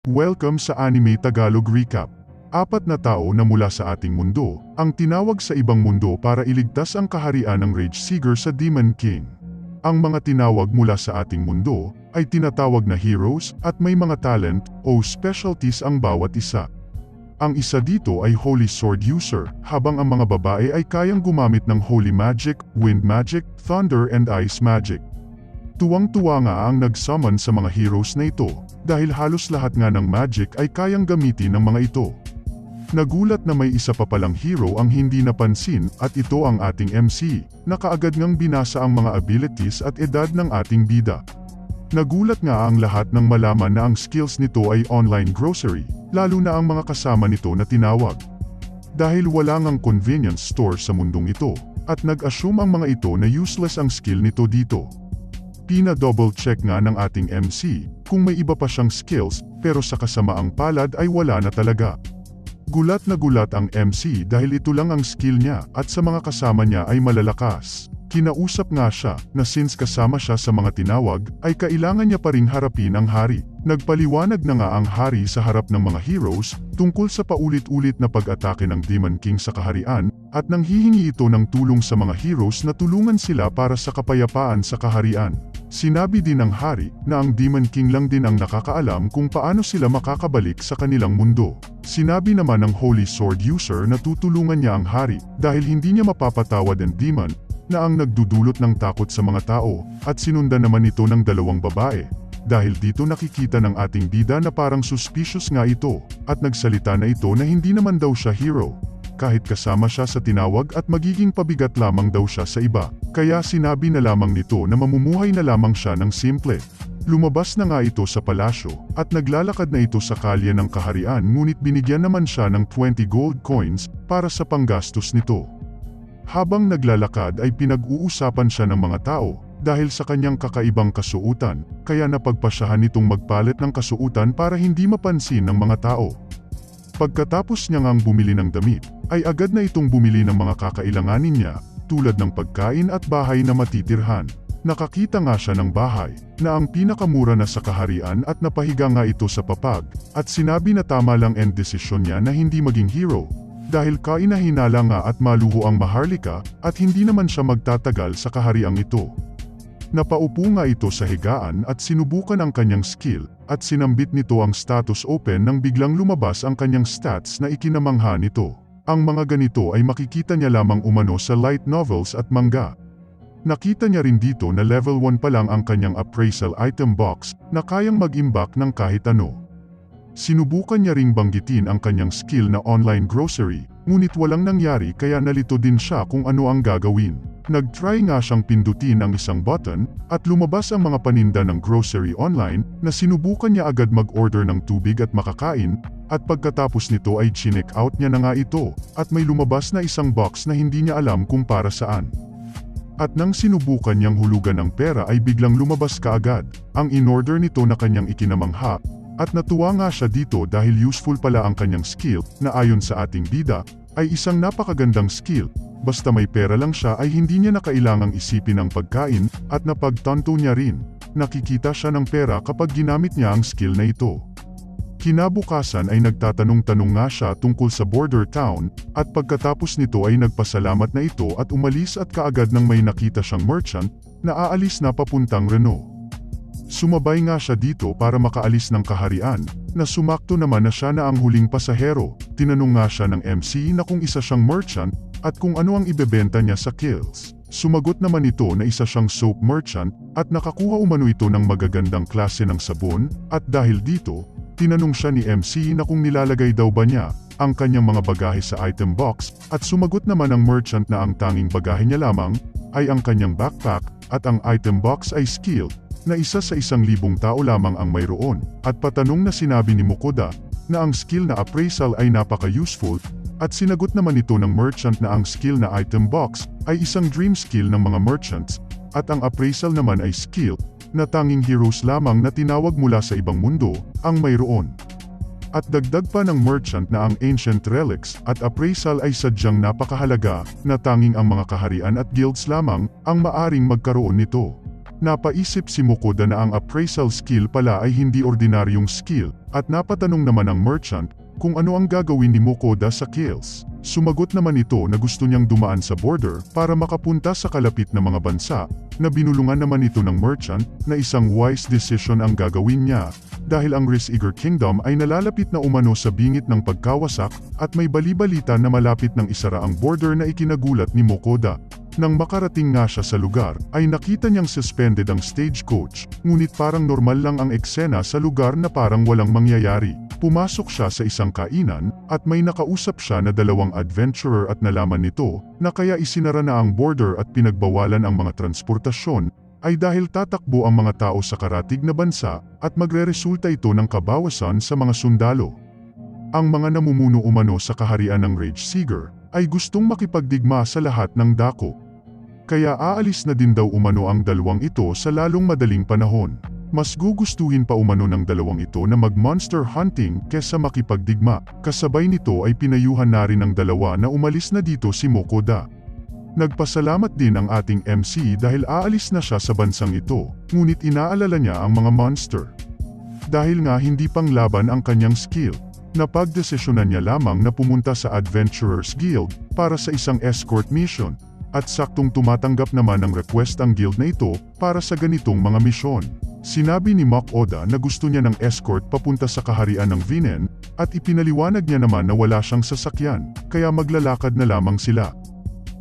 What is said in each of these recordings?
Welcome sa Anime Tagalog Recap. 4 na tao na mula sa ating mundo, ang tinawag sa ibang mundo para iligtas ang kaharian ng Rage Seeger sa Demon King. Ang mga tinawag mula sa ating mundo ay tinatawag na heroes at may mga talent o specialties ang bawat isa. Ang isa dito ay Holy Sword User, habang ang mga babae ay kayang gumamit ng Holy Magic, Wind Magic, Thunder and Ice Magic. Tuwang-tuwa nga ang nag-summon sa mga heroes na ito, dahil halos lahat nga ng magic ay kayang gamitin ng mga ito. Nagulat na may isa pa palang hero ang hindi napansin at ito ang ating MC, na kaagad ngang binasa ang mga abilities at edad ng ating bida. Nagulat nga ang lahat nang malaman na ang skills nito ay online grocery, lalo na ang mga kasama nito na tinawag. Dahil wala ngang convenience store sa mundong ito, at nag-assume ang mga ito na useless ang skill nito dito. Pina-double check nga ng ating MC kung may iba pa siyang skills, pero sa kasamaang palad ay wala na talaga. Gulat na gulat ang MC dahil ito lang ang skill niya at sa mga kasama niya ay malalakas. Kinausap nga siya na since kasama siya sa mga tinawag ay kailangan niya pa ring harapin ang hari. Nagpaliwanag na nga ang hari sa harap ng mga heroes tungkol sa paulit-ulit na pag-atake ng Demon King sa kaharian at nang hihingi ito ng tulong sa mga heroes na tulungan sila para sa kapayapaan sa kaharian. Sinabi din ng hari na ang Demon King lang din ang nakakaalam kung paano sila makakabalik sa kanilang mundo. Sinabi naman ng Holy Sword User na tutulungan niya ang hari dahil hindi niya mapapatawad ang demon na ang nagdudulot ng takot sa mga tao at sinundan naman ito ng 2 babae. Dahil dito nakikita ng ating bida na parang suspicious nga ito at nagsalita na ito na hindi naman daw siya hero. Kahit kasama siya sa tinawag at magiging pabigat lamang daw siya sa iba. Kaya sinabi na lamang nito na mamumuhay na lamang siya ng simple. Lumabas na nga ito sa palasyo at naglalakad na ito sa kalye ng kaharian ngunit binigyan naman siya ng 20 gold coins para sa panggastos nito. Habang naglalakad ay pinag-uusapan siya ng mga tao dahil sa kanyang kakaibang kasuutan, kaya napagpasyahan nitong magpalit ng kasuutan para hindi mapansin ng mga tao. Pagkatapos niya ngang bumili ng damit, ay agad na itong bumili ng mga kakailanganin niya, tulad ng pagkain at bahay na matitirhan. Nakakita nga siya ng bahay, na ang pinakamura na sa kaharian at napahiga nga ito sa papag, at sinabi na tama lang ang desisyon niya na hindi maging hero. Dahil kainahinala nga at maluho ang Maharlika at hindi naman siya magtatagal sa kahariang ito. Napaupo nga ito sa higaan at sinubukan ang kanyang skill at sinambit nito ang status open nang biglang lumabas ang kanyang stats na ikinamangha nito. Ang mga ganito ay makikita niya lamang umano sa light novels at manga. Nakita niya rin dito na level 1 pa lang ang kanyang appraisal item box na kayang mag-imbak ng kahit ano. Sinubukan niya ring banggitin ang kanyang skill na online grocery, ngunit walang nangyari kaya nalito din siya kung ano ang gagawin. Nag-try nga siyang pindutin ang isang button at lumabas ang mga paninda ng grocery online na sinubukan niya agad mag-order ng tubig at makakain at pagkatapos nito ay chinek out niya na nga ito at may lumabas na isang box na hindi niya alam kung para saan. At nang sinubukan niyang hulugan ng pera ay biglang lumabas kaagad ang in-order nito na kanyang ikinamangha. At natuwa nga siya dito dahil useful pala ang kanyang skill na ayon sa ating bida ay isang napakagandang skill. Basta may pera lang siya ay hindi niya na kailangang isipin ang pagkain at napagtanto niya rin. Nakikita siya ng pera kapag ginamit niya ang skill na ito. Kinabukasan ay nagtatanong-tanong nga siya tungkol sa border town at pagkatapos nito ay nagpasalamat na ito at umalis at kaagad nang may nakita siyang merchant na aalis na papuntang Reno. Sumabay nga siya dito para makaalis ng kaharian, na sumakto naman na siya na ang huling pasahero. Tinanong nga siya ng MC na kung isa siyang merchant at kung ano ang ibebenta niya sa kills. Sumagot naman ito na isa siyang soap merchant at nakakuha umano ito ng magagandang klase ng sabon at dahil dito, tinanong siya ni MC na kung nilalagay daw ba niya ang kanyang mga bagahe sa item box at sumagot naman ang merchant na ang tanging bagahe niya lamang ay ang kanyang backpack at ang item box ay skill na isa sa 1,000 tao lamang ang mayroon, at patanong na sinabi ni Mukoda na ang skill na appraisal ay napaka-useful, at sinagot naman ito ng merchant na ang skill na item box ay isang dream skill ng mga merchants, at ang appraisal naman ay skill na tanging heroes lamang na tinawag mula sa ibang mundo ang mayroon. At dagdag pa ng merchant na ang ancient relics at appraisal ay sadyang napakahalaga na tanging ang mga kaharian at guilds lamang ang maaring magkaroon nito. Napaisip si Mokoda na ang appraisal skill pala ay hindi ordinaryong skill, at napatanong naman ang merchant kung ano ang gagawin ni Mokoda sa kills. Sumagot naman ito na gusto niyang dumaan sa border para makapunta sa kalapit na mga bansa, na binulungan naman ito ng merchant na isang wise decision ang gagawin niya, dahil ang Risk-Eager Kingdom ay nalalapit na umano sa bingit ng pagkawasak at may bali-balita na malapit ng isara ang border na ikinagulat ni Mokoda. Nang makarating nga siya sa lugar, ay nakita niyang suspended ang stagecoach, ngunit parang normal lang ang eksena sa lugar na parang walang mangyayari. Pumasok siya sa isang kainan, at may nakausap siya na dalawang adventurer at nalaman nito, na kaya isinara na ang border at pinagbawalan ang mga transportasyon, ay dahil tatakbo ang mga tao sa karatig na bansa, at magreresulta ito ng kabawasan sa mga sundalo. Ang mga namumuno umano sa kaharian ng Rage Seeger, ay gustong makipagdigma sa lahat ng dako. Kaya aalis na din daw umano ang dalawang ito sa lalong madaling panahon. Mas gugustuhin pa umano ng dalawang ito na mag-monster hunting kesa makipagdigma. Kasabay nito ay pinayuhan na rin ng dalawa na umalis na dito si Mokoda. Nagpasalamat din ang ating MC dahil aalis na siya sa bansang ito, ngunit inaalala niya ang mga monster. Dahil nga hindi pang laban ang kanyang skill, napagdesisyonan niya lamang na pumunta sa Adventurers Guild para sa isang escort mission. At saktong tumatanggap naman ng request ang guild na ito para sa ganitong mga misyon. Sinabi ni Mokoda na gusto niya ng escort papunta sa kaharian ng Vinen, at ipinaliwanag niya naman na wala siyang sasakyan, kaya maglalakad na lamang sila.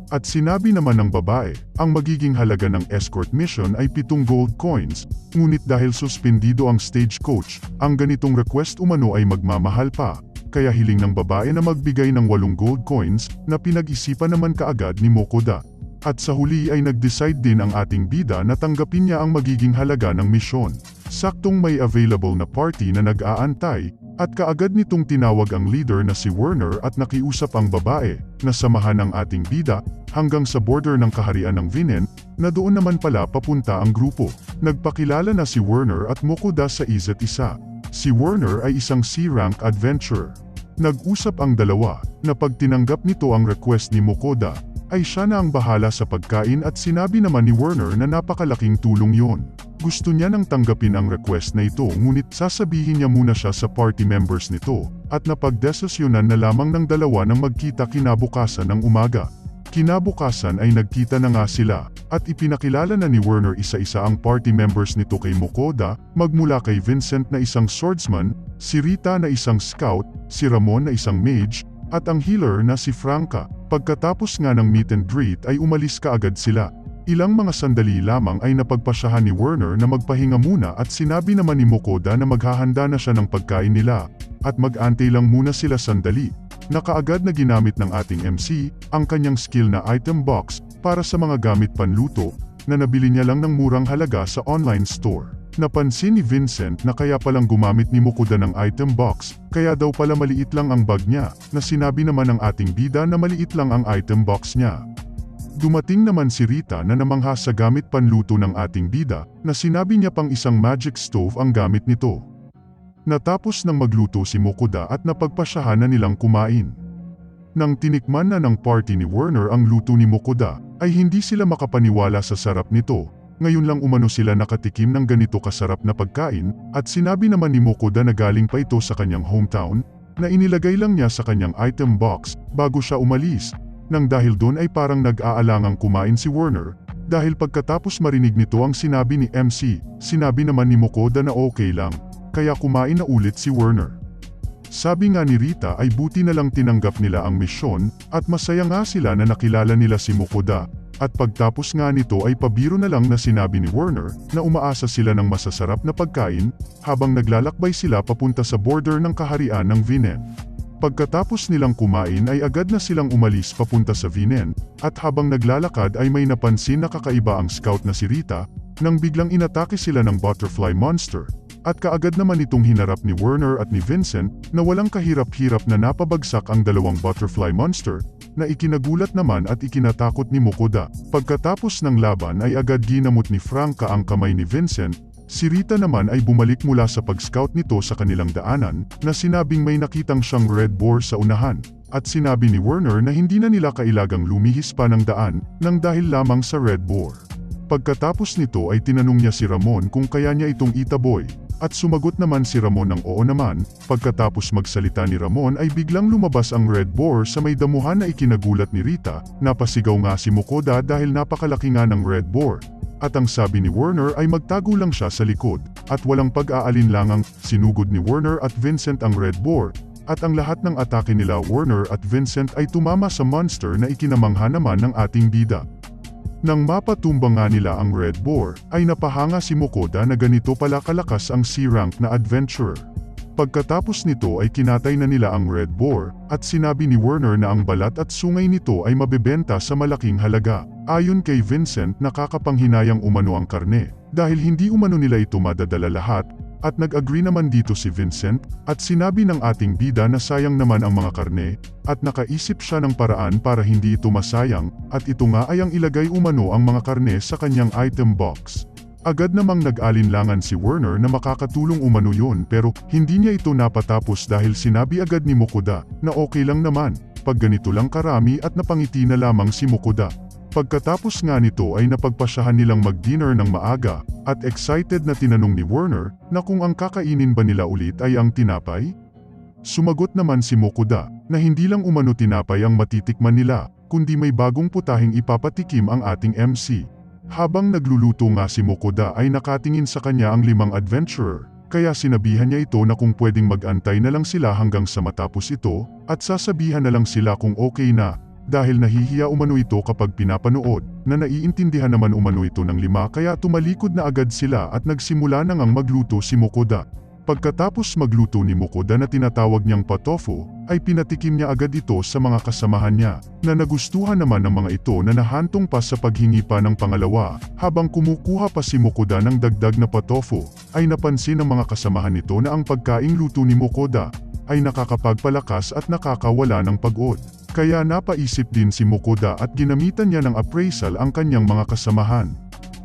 At sinabi naman ng babae, ang magiging halaga ng escort mission ay 7 gold coins, ngunit dahil suspendido ang stagecoach, ang ganitong request umano ay magmamahal pa. Kaya hiling ng babae na magbigay ng 8 gold coins na pinag-isipan naman kaagad ni Mokoda. At sa huli ay nag-decide din ang ating bida na tanggapin niya ang magiging halaga ng misyon. Saktong may available na party na nag-aantay, at kaagad nitong tinawag ang leader na si Werner at nakiusap ang babae na samahan ang ating bida hanggang sa border ng kaharian ng Vinen, na doon naman pala papunta ang grupo. Nagpakilala na si Werner at Mokoda sa isa't isa. Si Werner ay isang C-rank adventurer. Nag-usap ang dalawa na pag tinanggap nito ang request ni Mokoda, ay siya na ang bahala sa pagkain at sinabi naman ni Werner na napakalaking tulong yon. Gusto niya nang tanggapin ang request na ito ngunit sasabihin niya muna siya sa party members nito at napagdesisyonan na lamang ng dalawa nang magkita kinabukasan ng umaga. Kinabukasan ay nagkita na nga sila, at ipinakilala na ni Werner isa-isa ang party members nito kay Mokoda, magmula kay Vincent na isang swordsman, si Rita na isang scout, si Ramon na isang mage, at ang healer na si Franca. Pagkatapos nga ng meet and greet ay umalis kaagad sila. Ilang mga sandali lamang ay napagpasyahan ni Werner na magpahinga muna at sinabi naman ni Mokoda na maghahanda na siya ng pagkain nila, at mag-antay lang muna sila sandali. Nakaagad na ginamit ng ating MC ang kanyang skill na item box para sa mga gamit panluto na nabili niya lang ng murang halaga sa online store. Napansin ni Vincent na kaya palang gumamit ni Mokoda ng item box, kaya daw pala maliit lang ang bag niya, na sinabi naman ng ating bida na maliit lang ang item box niya. Dumating naman si Rita na namangha sa gamit panluto ng ating bida, na sinabi niya pang isang magic stove ang gamit nito. Natapos nang magluto si Mokoda at napagpasyahan na nilang kumain. Nang tinikman na ng party ni Werner ang luto ni Mokoda, ay hindi sila makapaniwala sa sarap nito. Ngayon lang umano sila nakatikim ng ganito kasarap na pagkain, at sinabi naman ni Mokoda na galing pa ito sa kanyang hometown, na inilagay lang niya sa kanyang item box bago siya umalis, nang dahil doon ay parang nag-aalangang kumain si Werner, dahil pagkatapos marinig nito ang sinabi ni MC, sinabi naman ni Mokoda na okay lang. Kaya kumain na ulit si Werner. Sabi nga ni Rita ay buti na lang tinanggap nila ang misyon, at masaya nga sila na nakilala nila si Mokoda, at pagtapos nga nito ay pabiro na lang na sinabi ni Werner na umaasa sila ng masasarap na pagkain habang naglalakbay sila papunta sa border ng kaharian ng Vinen. Pagkatapos nilang kumain ay agad na silang umalis papunta sa Vinen, at habang naglalakad ay may napansin na kakaiba ang scout na si Rita, nang biglang inatake sila ng butterfly monster. At kaagad naman itong hinarap ni Werner at ni Vincent na walang kahirap-hirap na napabagsak ang dalawang butterfly monster, na ikinagulat naman at ikinatakot ni Mokoda. Pagkatapos ng laban ay agad ginamot ni Franca ang kamay ni Vincent. Si Rita naman ay bumalik mula sa pag-scout nito sa kanilang daanan, na sinabing may nakitang siyang red boar sa unahan, at sinabi ni Werner na hindi na nila kailagang lumihis pa ng daan, nang dahil lamang sa red boar. Pagkatapos nito ay tinanong niya si Ramon kung kaya niya itong itaboy, at sumagot naman si Ramon ng oo naman. Pagkatapos magsalita ni Ramon ay biglang lumabas ang Red Boar sa may damuhan na ikinagulat ni Rita. Napasigaw nga si Mokoda dahil napakalaki nga ng Red Boar. At ang sabi ni Werner ay magtago lang siya sa likod, at walang pag-aalinlangang sinugod ni Werner at Vincent ang Red Boar, at ang lahat ng atake nila Werner at Vincent ay tumama sa monster na ikinamangha naman ng ating bida. Nang mapatumbang nga nila ang Red Boar, ay napahanga si Mokoda na ganito pala kalakas ang C-rank na adventurer. Pagkatapos nito ay kinatay na nila ang Red Boar, at sinabi ni Werner na ang balat at sungay nito ay mabebenta sa malaking halaga. Ayon kay Vincent, nakakapanghinayang umano ang karne, dahil hindi umano nila ito madadala lahat, at nag-agree naman dito si Vincent, at sinabi ng ating bida na sayang naman ang mga karne, at nakaisip siya ng paraan para hindi ito masayang, at ito nga ay ang ilagay umano ang mga karne sa kanyang item box. Agad namang nag-alinlangan si Werner na makakatulong umano yun, pero hindi niya ito napatapos dahil sinabi agad ni Mokoda na okay lang naman, pag ganito lang karami, at napangiti na lamang si Mokoda. Pagkatapos nga nito ay napagpasyahan nilang mag-dinner ng maaga, at excited na tinanong ni Werner na kung ang kakainin ba nila ulit ay ang tinapay? Sumagot naman si Mokoda na hindi lang umano tinapay ang matitikman nila, kundi may bagong putahing ipapatikim ang ating MC. Habang nagluluto nga si Mokoda ay nakatingin sa kanya ang 5 adventurer, kaya sinabihan niya ito na kung pwedeng mag-antay na lang sila hanggang sa matapos ito, at sasabihan na lang sila kung okay na. Dahil nahihiya umano ito kapag pinapanood, na naiintindihan naman umano ito ng 5 kaya tumalikod na agad sila at nagsimula na ngang magluto si Mokoda. Pagkatapos magluto ni Mokoda na tinatawag niyang patofu, ay pinatikim niya agad ito sa mga kasamahan niya, na nagustuhan naman ng mga ito na nahantong pa sa paghingi pa ng pangalawa. Habang kumukuha pa si Mokoda ng dagdag na patofu, ay napansin ng mga kasamahan nito na ang pagkaing luto ni Mokoda ay nakakapagpalakas at nakakawala ng pagod. Kaya napaisip din si Mokoda at ginamitan niya ng appraisal ang kanyang mga kasamahan.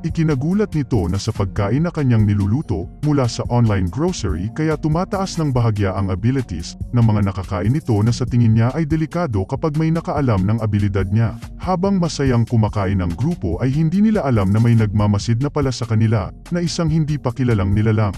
Ikinagulat nito na sa pagkain na kanyang niluluto mula sa online grocery kaya tumataas ng bahagya ang abilities ng mga nakakain nito na sa tingin niya ay delikado kapag may nakaalam ng abilidad niya. Habang masayang kumakain ng grupo ay hindi nila alam na may nagmamasid na pala sa kanila na isang hindi pa kilalang nilalang.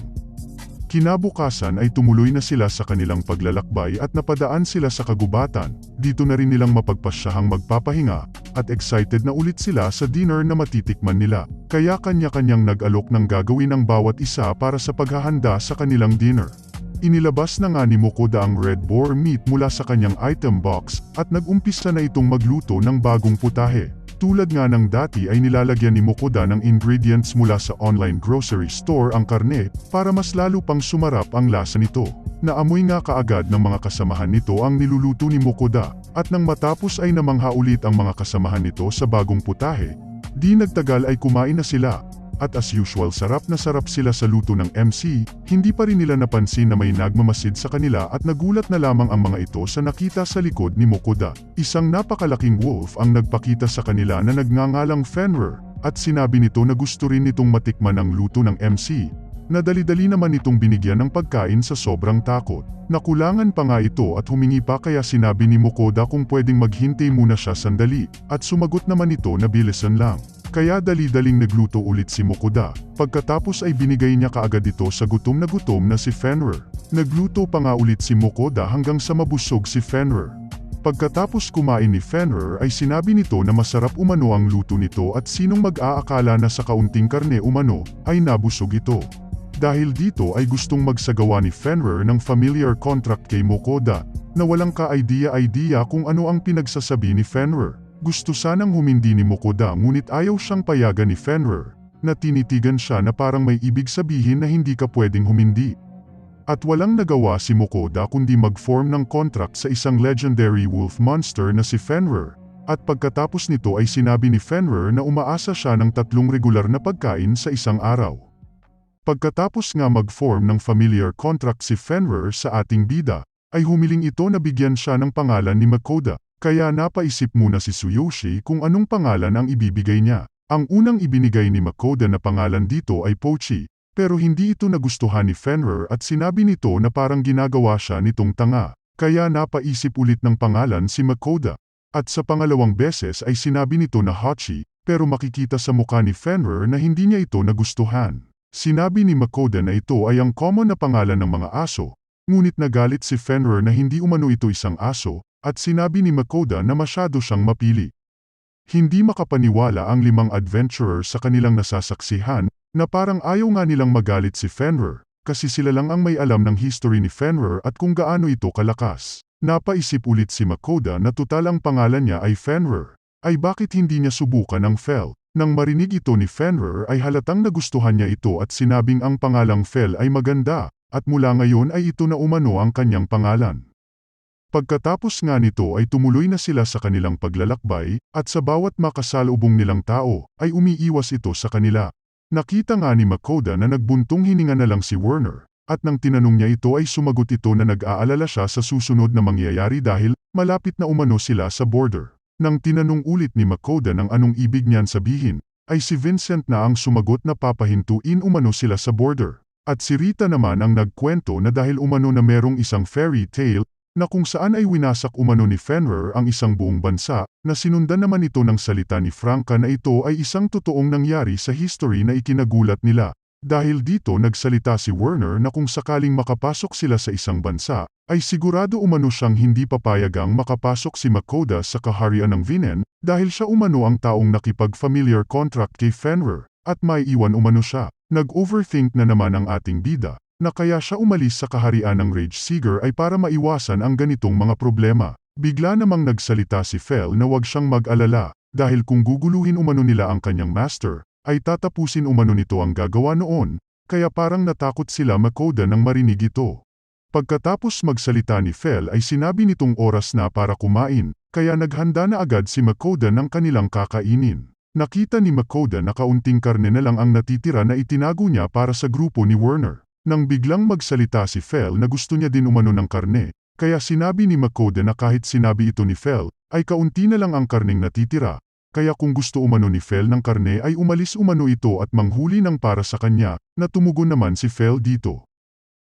Kinabukasan ay tumuloy na sila sa kanilang paglalakbay at napadaan sila sa kagubatan. Dito na rin nilang mapagpasyahang magpapahinga at excited na ulit sila sa dinner na matitikman nila. Kaya kanya-kanyang nag-alok ng gagawin ang bawat isa para sa paghahanda sa kanilang dinner. Inilabas na nga ni Mokoda ang Red Boar meat mula sa kanyang item box at nag-umpisa na itong magluto ng bagong putahe. Tulad nga ng dati ay nilalagyan ni Mokoda ng ingredients mula sa online grocery store ang karne para mas lalo pang sumarap ang lasa nito. Naamoy nga kaagad ng mga kasamahan nito ang niluluto ni Mokoda, at nang matapos ay namangha ulit ang mga kasamahan nito sa bagong putahe. Di nagtagal ay kumain na sila. At as usual sarap na sarap sila sa luto ng MC, hindi pa rin nila napansin na may nagmamasid sa kanila at nagulat na lamang ang mga ito sa nakita sa likod ni Mokoda. Isang napakalaking wolf ang nagpakita sa kanila na nagngangalang Fenrir, at sinabi nito na gusto rin nitong matikman ang luto ng MC. Nadali-dali naman itong binigyan ng pagkain sa sobrang takot. Nakulangan pa nga ito at humingi pa kaya sinabi ni Mokoda kung pwedeng maghintay muna siya sandali, at sumagot naman ito na bilisan lang. Kaya dali-daling nagluto ulit si Mokoda. Pagkatapos ay binigay niya kaagad ito sa gutom na si Fenrir. Nagluto pa nga ulit si Mokoda hanggang sa mabusog si Fenrir. Pagkatapos kumain ni Fenrir ay sinabi nito na masarap umano ang luto nito at sinong mag-aakala na sa kaunting karne umano ay nabusog ito. Dahil dito ay gustong magsagawa ni Fenrir ng familiar contract kay Mokoda na walang ka-idea-idea kung ano ang pinagsasabi ni Fenrir. Gusto sanang humindi ni Mokoda ngunit ayaw siyang payagan ni Fenrir, na tinitigan siya na parang may ibig sabihin na hindi ka pwedeng humindi. At walang nagawa si Mokoda kundi mag-form ng contract sa isang legendary wolf monster na si Fenrir, at pagkatapos nito ay sinabi ni Fenrir na umaasa siya ng 3 regular na pagkain sa isang araw. Pagkatapos nga mag-form ng familiar contract si Fenrir sa ating bida, ay humiling ito na bigyan siya ng pangalan ni Mokoda. Kaya napaisip muna si Tsuyoshi kung anong pangalan ang ibibigay niya. Ang unang ibinigay ni Mokoda na pangalan dito ay Pochi, pero hindi ito nagustuhan ni Fenrir at sinabi nito na parang ginagawa siya nitong tanga. Kaya napaisip ulit ng pangalan si Mokoda. At sa pangalawang beses ay sinabi nito na Hachi, pero makikita sa mukha ni Fenrir na hindi niya ito nagustuhan. Sinabi ni Makoda na ito ay ang common na pangalan ng mga aso, ngunit nagalit si Fenrir na hindi umano ito isang aso, at sinabi ni Makoda na masyado siyang mapili. Hindi makapaniwala ang 5 adventurer sa kanilang nasasaksihan, na parang ayaw nga nilang magalit si Fenrir, kasi sila lang ang may alam ng history ni Fenrir at kung gaano ito kalakas. Napaisip ulit si Makoda na tutal ang pangalan niya ay Fenrir, ay bakit hindi niya subukan ang Fel? Nang marinig ito ni Fenrir ay halatang nagustuhan niya ito at sinabing ang pangalang Fel ay maganda, at mula ngayon ay ito na umano ang kanyang pangalan. Pagkatapos nga nito ay tumuloy na sila sa kanilang paglalakbay, at sa bawat makasalubong nilang tao, ay umiiwas ito sa kanila. Nakita nga ni Makoda na nagbuntong hininga na lang si Werner, at nang tinanong niya ito ay sumagot ito na nag-aalala siya sa susunod na mangyayari dahil malapit na umano sila sa border. Nang tinanong ulit ni Makoda ng anong ibig niyan sabihin, ay si Vincent na ang sumagot na papahintuin umano sila sa border. At si Rita naman ang nagkwento na dahil umano na merong isang fairy tale, na kung saan ay winasak umano ni Fenrir ang isang buong bansa, na sinundan naman ito ng salita ni Franca na ito ay isang totoong nangyari sa history na ikinagulat nila. Dahil dito nagsalita si Werner na kung sakaling makapasok sila sa isang bansa, ay sigurado umano siyang hindi papayagang makapasok si Makoda sa kaharian ng Vinen, dahil siya umano ang taong nakipag-familiar contract kay Fenrir, at may iwan umano siya. Nag-overthink na naman ang ating bida, na kaya siya umalis sa kaharian ng Rage Seeger ay para maiwasan ang ganitong mga problema. Bigla namang nagsalita si Fel na huwag siyang mag-alala, dahil kung guguluhin umano nila ang kanyang master, ay tatapusin umano nito ang gagawa noon, kaya parang natakot sila Makoda nang marinig ito. Pagkatapos magsalita ni Fel ay sinabi nitong oras na para kumain, kaya naghanda na agad si Makoda ng kanilang kakainin. Nakita ni Makoda na kaunting karne na lang ang natitira na itinago niya para sa grupo ni Werner. Nang biglang magsalita si Fel na gusto niya din umano ng karne, kaya sinabi ni Makoda na kahit sinabi ito ni Fel, ay kaunti na lang ang karneng natitira, kaya kung gusto umano ni Fel ng karne ay umalis umano ito at manghuli ng para sa kanya, na tumugon naman si Fel dito.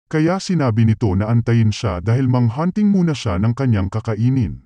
Kaya sinabi nito na antayin siya dahil manghunting muna siya ng kanyang kakainin.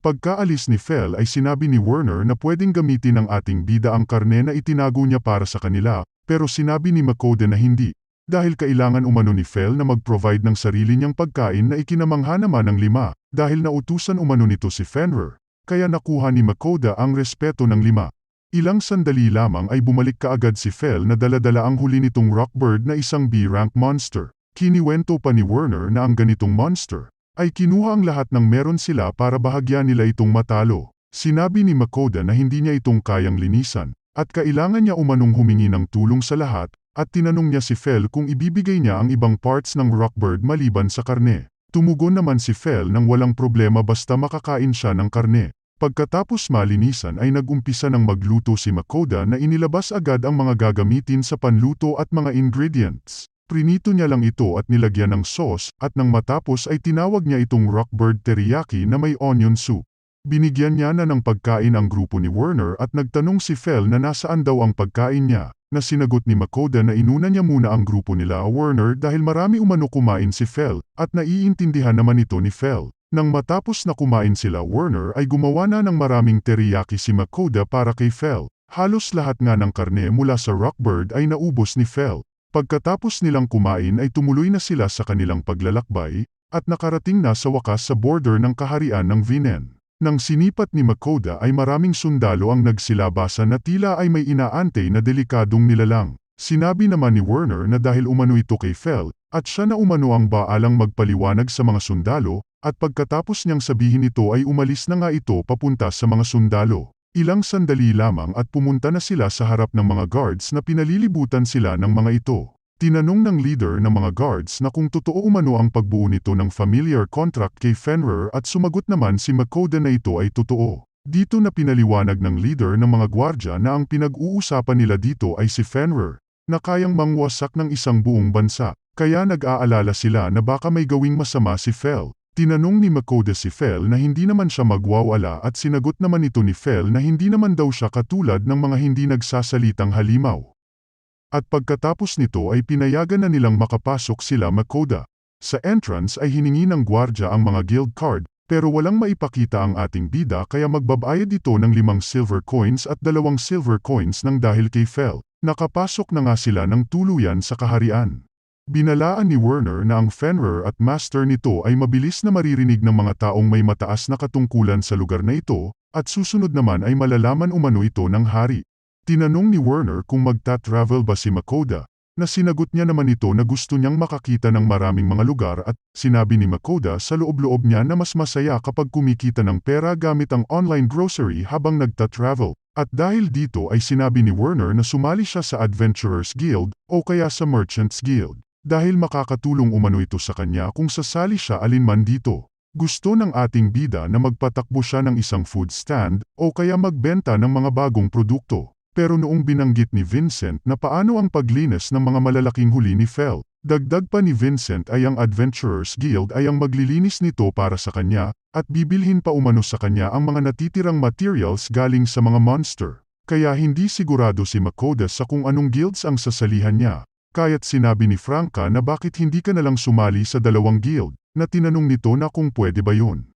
Pagkaalis ni Fel ay sinabi ni Werner na pwedeng gamitin ng ating bida ang karne na itinago niya para sa kanila, pero sinabi ni Makoda na hindi. Dahil kailangan umano ni Fel na mag-provide ng sarili niyang pagkain na ikinamangha naman ng 5, dahil nautusan umano nito si Fenrir, kaya nakuha ni Makoda ang respeto ng 5. Ilang sandali lamang ay bumalik kaagad si Fel na daladala ang huli nitong Rockbird na isang B-rank monster. Kiniwento pa ni Werner na ang ganitong monster ay kinuha ang lahat ng meron sila para bahagyan nila itong matalo. Sinabi ni Makoda na hindi niya itong kayang linisan, at kailangan niya umanong humingi ng tulong sa lahat, at tinanong niya si Fel kung ibibigay niya ang ibang parts ng Rockbird maliban sa karne. Tumugon naman si Fel nang walang problema basta makakain siya ng karne. Pagkatapos malinisan ay nag-umpisa ng magluto si Makoda na inilabas agad ang mga gagamitin sa panluto at mga ingredients. Prinito niya lang ito at nilagyan ng sauce, at nang matapos ay tinawag niya itong Rockbird Teriyaki na may onion soup. Binigyan niya na ng pagkain ang grupo ni Werner at nagtanong si Fel na nasaan daw ang pagkain niya, na sinagot ni Makoda na inuna niya muna ang grupo nila Werner dahil marami umano kumain si Fel, at naiintindihan naman ito ni Fel. Nang matapos na kumain sila Werner ay gumawa na ng maraming teriyaki si Makoda para kay Fel. Halos lahat nga ng karne mula sa Rockbird ay naubos ni Fel. Pagkatapos nilang kumain ay tumuloy na sila sa kanilang paglalakbay, at nakarating na sa wakas sa border ng kaharian ng Vinen. Nang sinipat ni Makoda ay maraming sundalo ang nagsilabasan na tila ay may inaantay na delikadong nilalang. Sinabi naman ni Werner na dahil umano ito kay Fel, at siya na umano ang baalang magpaliwanag sa mga sundalo, at pagkatapos niyang sabihin ito ay umalis na nga ito papunta sa mga sundalo. Ilang sandali lamang at pumunta na sila sa harap ng mga guards na pinalilibutan sila ng mga ito. Tinanong ng leader ng mga guards na kung totoo umano ang pagbuo nito ng familiar contract kay Fenrir at sumagot naman si Makoda na ito ay totoo. Dito na pinaliwanag ng leader ng mga gwardya na ang pinag-uusapan nila dito ay si Fenrir, na kayang mangwasak ng isang buong bansa, kaya nag-aalala sila na baka may gawing masama si Fel. Tinanong ni Makoda si Fel na hindi naman siya magwawala at sinagot naman ito ni Fel na hindi naman daw siya katulad ng mga hindi nagsasalitang halimaw. At pagkatapos nito ay pinayagan na nilang makapasok sila Makoda. Sa entrance ay hiningi ng gwardya ang mga guild card, Pero walang maipakita ang ating bida kaya magbabayad ito ng 5 silver coins at 2 silver coins nang dahil kay Fel. Nakapasok na nga sila ng tuluyan sa kaharian. Binalaan ni Werner na ang Fenrir at master nito ay mabilis na maririnig ng mga taong may mataas na katungkulan sa lugar na ito, at susunod naman ay malalaman umano ito ng hari. Tinanong ni Werner kung magta-travel ba si Makoda, na sinagot niya naman ito na gusto niyang makakita ng maraming mga lugar at sinabi ni Makoda sa loob-loob niya na mas masaya kapag kumikita ng pera gamit ang online grocery habang nagta-travel. At dahil dito ay sinabi ni Werner na sumali siya sa Adventurers Guild o kaya sa Merchants Guild. Dahil makakatulong umano ito sa kanya kung sasali siya alinman dito. Gusto ng ating bida na magpatakbo siya ng isang food stand o kaya magbenta ng mga bagong produkto. Pero noong binanggit ni Vincent na paano ang paglinis ng mga malalaking huli ni Fel, dagdag pa ni Vincent ay ang Adventurers Guild ay ang maglilinis nito para sa kanya, at bibilhin pa umano sa kanya ang mga natitirang materials galing sa mga monster. Kaya hindi sigurado si Makoda sa kung anong guilds ang sasalihan niya. Kaya't sinabi ni Franca na bakit hindi ka nalang sumali sa 2 guild, na tinanong nito na kung pwede ba yun.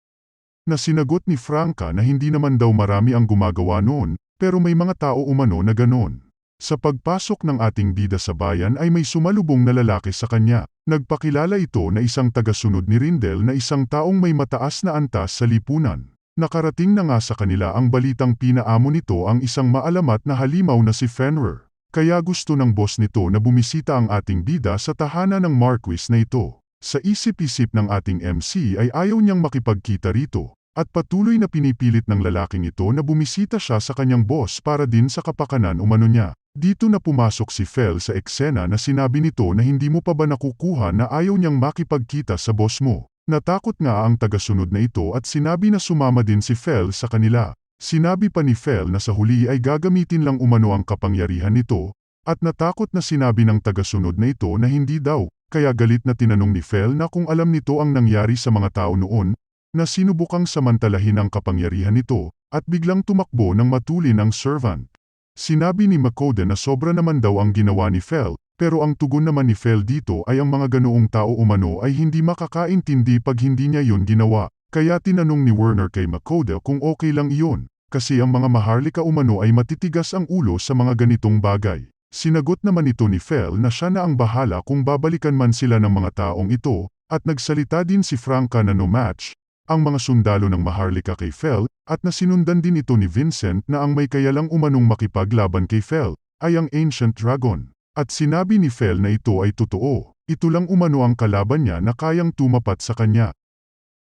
Na sinagot ni Franca na hindi naman daw marami ang gumagawa noon, pero may mga tao umano na ganon. Sa pagpasok ng ating bida sa bayan ay may sumalubong na lalaki sa kanya. Nagpakilala ito na isang tagasunod ni Rindel na isang taong may mataas na antas sa lipunan. Nakarating na nga sa kanila ang balitang pinaamo nito ang isang maalamat na halimaw na si Fenrir. Kaya gusto ng boss nito na bumisita ang ating bida sa tahanan ng Marquis na ito. Sa isip-isip ng ating MC ay ayaw niyang makipagkita rito. At patuloy na pinipilit ng lalaking ito na bumisita siya sa kanyang boss para din sa kapakanan umano niya. Dito na pumasok si Fel sa eksena na sinabi nito na hindi mo pa ba nakukuha na ayaw niyang makipagkita sa boss mo. Natakot nga ang tagasunod na ito at sinabi na sumama din si Fel sa kanila. Sinabi pa ni Fel na sa huli ay gagamitin lang umano ang kapangyarihan nito, at natakot na sinabi ng tagasunod na ito na hindi daw, kaya galit na tinanong ni Fel na kung alam nito ang nangyari sa mga tao noon, na sinubukang samantalahin ang kapangyarihan nito, at biglang tumakbo ng matulin ang servant. Sinabi ni Makoda na sobra naman daw ang ginawa ni Fel, pero ang tugon naman ni Fel dito ay ang mga ganoong tao umano ay hindi makakaintindi pag hindi niya yun ginawa. Kaya tinanong ni Werner kay Makoda kung okay lang iyon, kasi ang mga maharlika umano ay matitigas ang ulo sa mga ganitong bagay. Sinagot naman ito ni Fel na siya na ang bahala kung babalikan man sila ng mga taong ito, at nagsalita din si Franca na no match ang mga sundalo ng maharlika kay Fel, at nasinundan din ito ni Vincent na ang may kayalang umanong makipaglaban kay Fel ay ang Ancient Dragon. At sinabi ni Fel na ito ay totoo, ito lang umano ang kalaban niya na kayang tumapat sa kanya.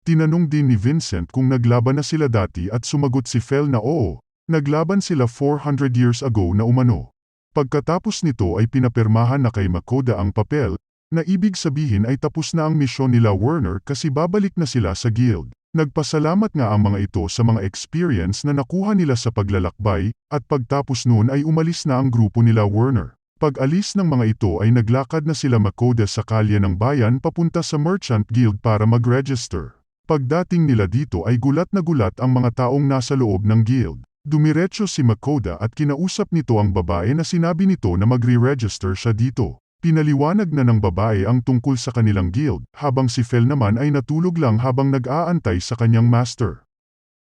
Tinanong din ni Vincent kung naglaban na sila dati at sumagot si Fel na oo, naglaban sila 400 years ago na umano. Pagkatapos nito ay pinapirmahan na kay Makoda ang papel, na ibig sabihin ay tapos na ang misyon nila Werner kasi babalik na sila sa guild. Nagpasalamat nga ang mga ito sa mga experience na nakuha nila sa paglalakbay, at pagtapos noon ay umalis na ang grupo nila Werner. Pag-alis ng mga ito ay naglakad na sila Makoda sa kalye ng bayan papunta sa Merchant Guild para mag-register. Pagdating nila dito ay gulat na gulat ang mga taong nasa loob ng guild. Dumiretso si Makoda at kinausap nito ang babae na sinabi nito na magre-register siya dito. Pinaliwanag na ng babae ang tungkol sa kanilang guild, habang si Fel naman ay natulog lang habang nag-aantay sa kanyang master.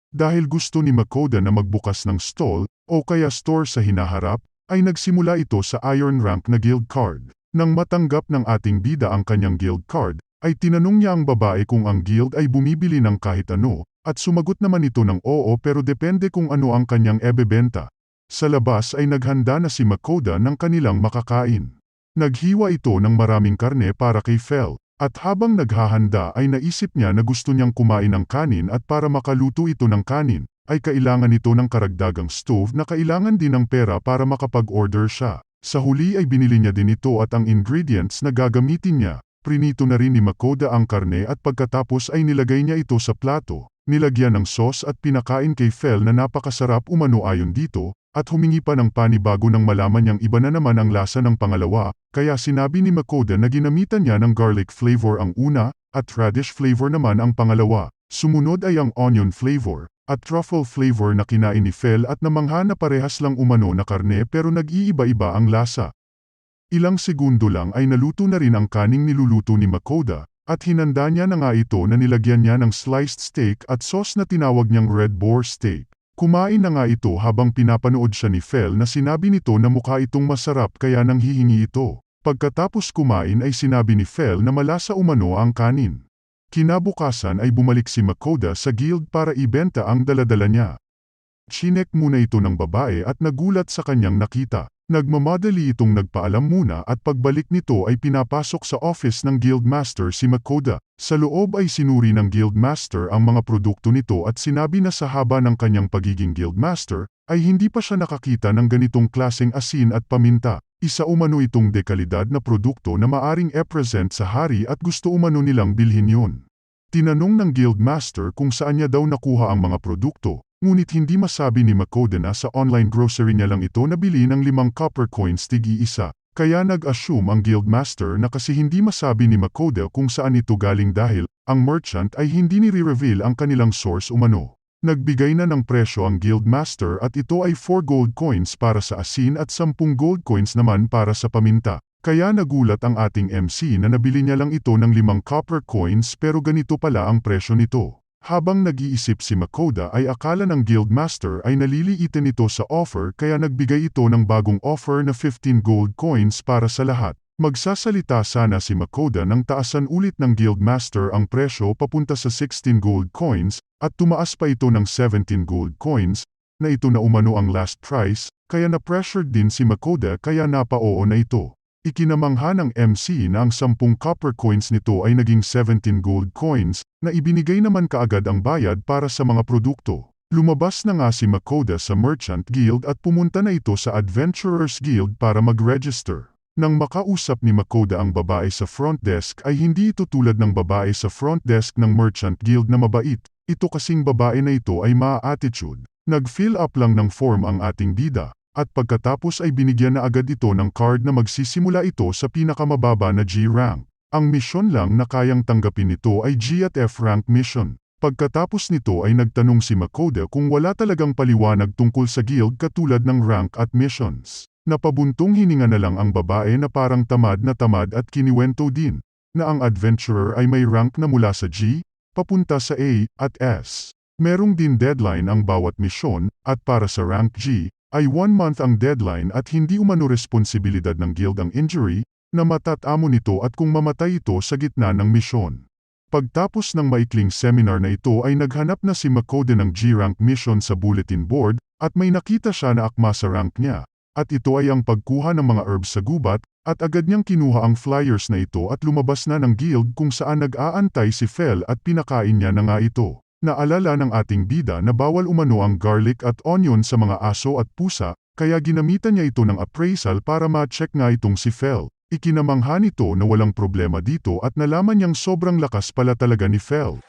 Dahil gusto ni Makoda na magbukas ng stall, o kaya store sa hinaharap, ay nagsimula ito sa Iron Rank na guild card. Nang matanggap ng ating bida ang kanyang guild card, ay tinanong niya ang babae kung ang guild ay bumibili ng kahit ano, at sumagot naman ito ng oo pero depende kung ano ang kanyang ebebenta. Sa labas ay naghanda na si Makoda ng kanilang makakain. Naghiwa ito ng maraming karne para kay Fel, at habang naghahanda ay naisip niya na gusto niyang kumain ng kanin at para makaluto ito ng kanin, ay kailangan ito ng karagdagang stove na kailangan din ng pera para makapag-order siya. Sa huli ay binili niya din ito at ang ingredients na gagamitin niya. Prinito na rin ni Makoda ang karne at pagkatapos ay nilagay niya ito sa plato, nilagyan ng sauce at pinakain kay Fel na napakasarap umano ayon dito, at humingi pa ng panibago nang malaman niyang iba na naman ang lasa ng pangalawa, kaya sinabi ni Makoda na ginamitan niya ng garlic flavor ang una, at radish flavor naman ang pangalawa. Sumunod ay ang onion flavor, at truffle flavor na kinain ni Fel at namangha na parehas lang umano na karne pero nag-iiba-iba ang lasa. Ilang segundo lang ay naluto na rin ang kaning niluluto ni Makoda, At hinanda niya na nga ito na nilagyan niya ng sliced steak at sauce na tinawag niyang Red Boar steak. Kumain na nga ito habang pinapanood siya ni Phil na sinabi nito na mukha itong masarap kaya nang hihingi ito. Pagkatapos kumain ay sinabi ni Phil na malasa umano ang kanin. Kinabukasan ay bumalik si Makoda sa guild para ibenta ang daladala niya. Chinek muna ito ng babae at nagulat sa kanyang nakita. Nagmamadali itong nagpaalam muna at pagbalik nito ay pinapasok sa office ng Guildmaster si Makoda. Sa loob ay sinuri ng Guildmaster ang mga produkto nito at sinabi na sa haba ng kanyang pagiging Guildmaster, ay hindi pa siya nakakita ng ganitong klaseng asin at paminta. Isa umano itong dekalidad na produkto na maaring e-present sa hari at gusto umano nilang bilhin yun. Tinanong ng Guildmaster kung saan niya daw nakuha ang mga produkto. Ngunit hindi masabi ni Makoda na sa online grocery niya lang ito nabili ng 5 copper coins tig-iisa. Kaya nag-assume ang Guildmaster na kasi hindi masabi ni Makoda kung saan ito galing dahil ang merchant ay hindi nire-reveal ang kanilang source umano. Nagbigay na ng presyo ang Guildmaster at ito ay 4 gold coins para sa asin at 10 gold coins naman para sa paminta. Kaya nagulat ang ating MC na nabili niya lang ito ng 5 copper coins pero ganito pala ang presyo nito. Habang nag-iisip si Makoda ay akala ng Guildmaster ay naliliitan ito sa offer kaya nagbigay ito ng bagong offer na 15 gold coins para sa lahat. Magsasalita sana si Makoda nang taasan ulit ng Guildmaster ang presyo papunta sa 16 gold coins at tumaas pa ito ng 17 gold coins na ito na umano ang last price kaya na-pressured din si Makoda kaya napa-oo na ito. Ikinamangha ng MC na ang 10 copper coins nito ay naging 17 gold coins na ibinigay naman kaagad ang bayad para sa mga produkto. Lumabas na nga si Makoda sa Merchant Guild at pumunta na ito sa Adventurers Guild para mag-register. Nang makausap ni Makoda ang babae sa front desk ay hindi ito tulad ng babae sa front desk ng Merchant Guild na mabait. Ito kasing babae na ito ay ma-attitude. Nag-fill up lang ng form ang ating bida. At pagkatapos ay binigyan na agad ito ng card na magsisimula ito sa pinakamababa na G rank. Ang misyon lang na kayang tanggapin nito ay G at F rank mission. Pagkatapos nito ay nagtanong si Makoda kung wala talagang paliwanag tungkol sa guild katulad ng rank at missions. Napabuntong hininga na lang ang babae na parang tamad at kiniwento din na ang adventurer ay may rank na mula sa G, papunta sa A at S. Merong din deadline ang bawat misyon at para sa rank G, ay 1 month ang deadline at hindi umano responsibilidad ng guild ang injury, na matatamo nito at kung mamatay ito sa gitna ng misyon. Pagtapos ng maikling seminar na ito ay naghanap na si Makoda ng G-rank mission sa bulletin board at may nakita siya na akma sa rank niya. At ito ay ang pagkuha ng mga herbs sa gubat at agad niyang kinuha ang flyers na ito at lumabas na ng guild kung saan nag-aantay si Phil at pinakain niya na nga ito. Naalala ng ating bida na bawal umano ang garlic at onion sa mga aso at pusa, kaya ginamitan niya ito ng appraisal para ma-check nga itong si Phil. Ikinamangha nito na walang problema dito at nalaman niyang sobrang lakas pala talaga ni Phil.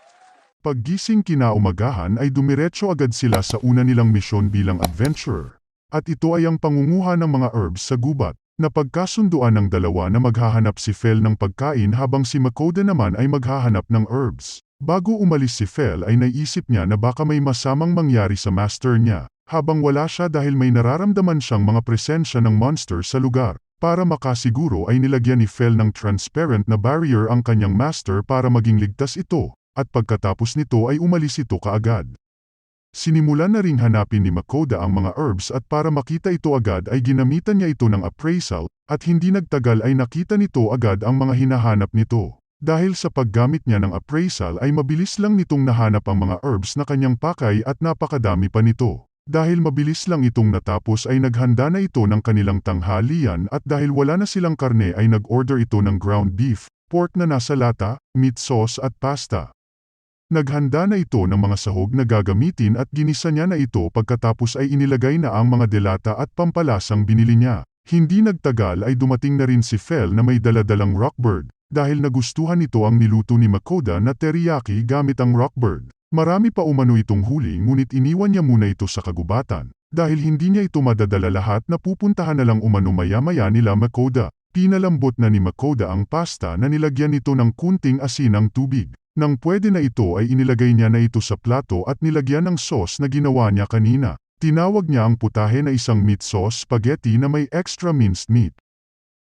Paggising kinaumagahan ay dumiretso agad sila sa una nilang misyon bilang adventurer. At ito ay ang pangunguha ng mga herbs sa gubat. Napagkasunduan ng dalawa na maghahanap si Phil ng pagkain habang si Makoda naman ay maghahanap ng herbs. Bago umalis si Phil ay naisip niya na baka may masamang mangyari sa master niya, habang wala siya dahil may nararamdaman siyang mga presensya ng monster sa lugar. Para makasiguro ay nilagyan ni Phil ng transparent na barrier ang kanyang master para maging ligtas ito, at pagkatapos nito ay umalis ito kaagad. Sinimulan na ring hanapin ni Makoda ang mga herbs at para makita ito agad ay ginamitan niya ito ng appraisal, at hindi nagtagal ay nakita nito agad ang mga hinahanap nito. Dahil sa paggamit niya ng appraisal ay mabilis lang nitong nahanap ang mga herbs na kanyang pakay at napakadami pa nito. Dahil mabilis lang itong natapos ay naghanda na ito ng kanilang tanghalian at dahil wala na silang karne ay nag-order ito ng ground beef, pork na nasa lata, meat sauce at pasta. Naghanda na ito ng mga sahog na gagamitin at ginisa niya na ito pagkatapos ay inilagay na ang mga delata at pampalasang binili niya. Hindi nagtagal ay dumating na rin si Phil na may daladalang rockbird. Dahil nagustuhan nito ang niluto ni Makoda na teriyaki gamit ang rockbird. Marami pa umano itong huli ngunit iniwan niya muna ito sa kagubatan. Dahil hindi niya ito madadala lahat na pupuntahan na lang umano maya-maya nila Makoda. Pinalambot na ni Makoda ang pasta na nilagyan nito ng kunting asin ng tubig. Nang pwede na ito ay inilagay niya na ito sa plato at nilagyan ng sauce na ginawa niya kanina. Tinawag niya ang putahe na isang meat sauce spaghetti na may extra minced meat.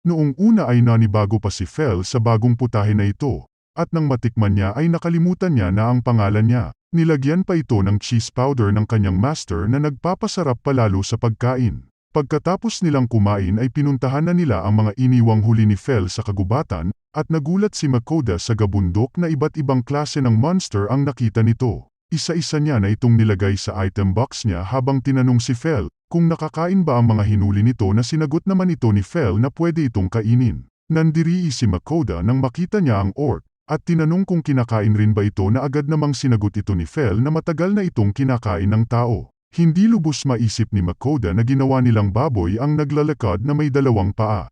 Noong una ay nanibago pa si Phil sa bagong putahe na ito. at nang matikman niya ay nakalimutan niya na ang pangalan niya. Nilagyan pa ito ng cheese powder ng kanyang master na nagpapasarap palalo sa pagkain. Pagkatapos nilang kumain ay pinuntahan na nila ang mga iniwang huli ni Phil sa kagubatan, at nagulat si Makoda sa gabundok na iba't ibang klase ng monster ang nakita nito. Isa-isa niya na itong nilagay sa item box niya habang tinanong si Phil kung nakakain ba ang mga hinuli nito na sinagot naman ito ni Phil na pwede itong kainin. Nandiri si Makoda nang makita niya ang orc, at tinanong kung kinakain rin ba ito na agad namang sinagot ito ni Phil na matagal na itong kinakain ng tao. Hindi lubos maisip ni Makoda na ginawa nilang baboy ang naglalakad na may dalawang paa.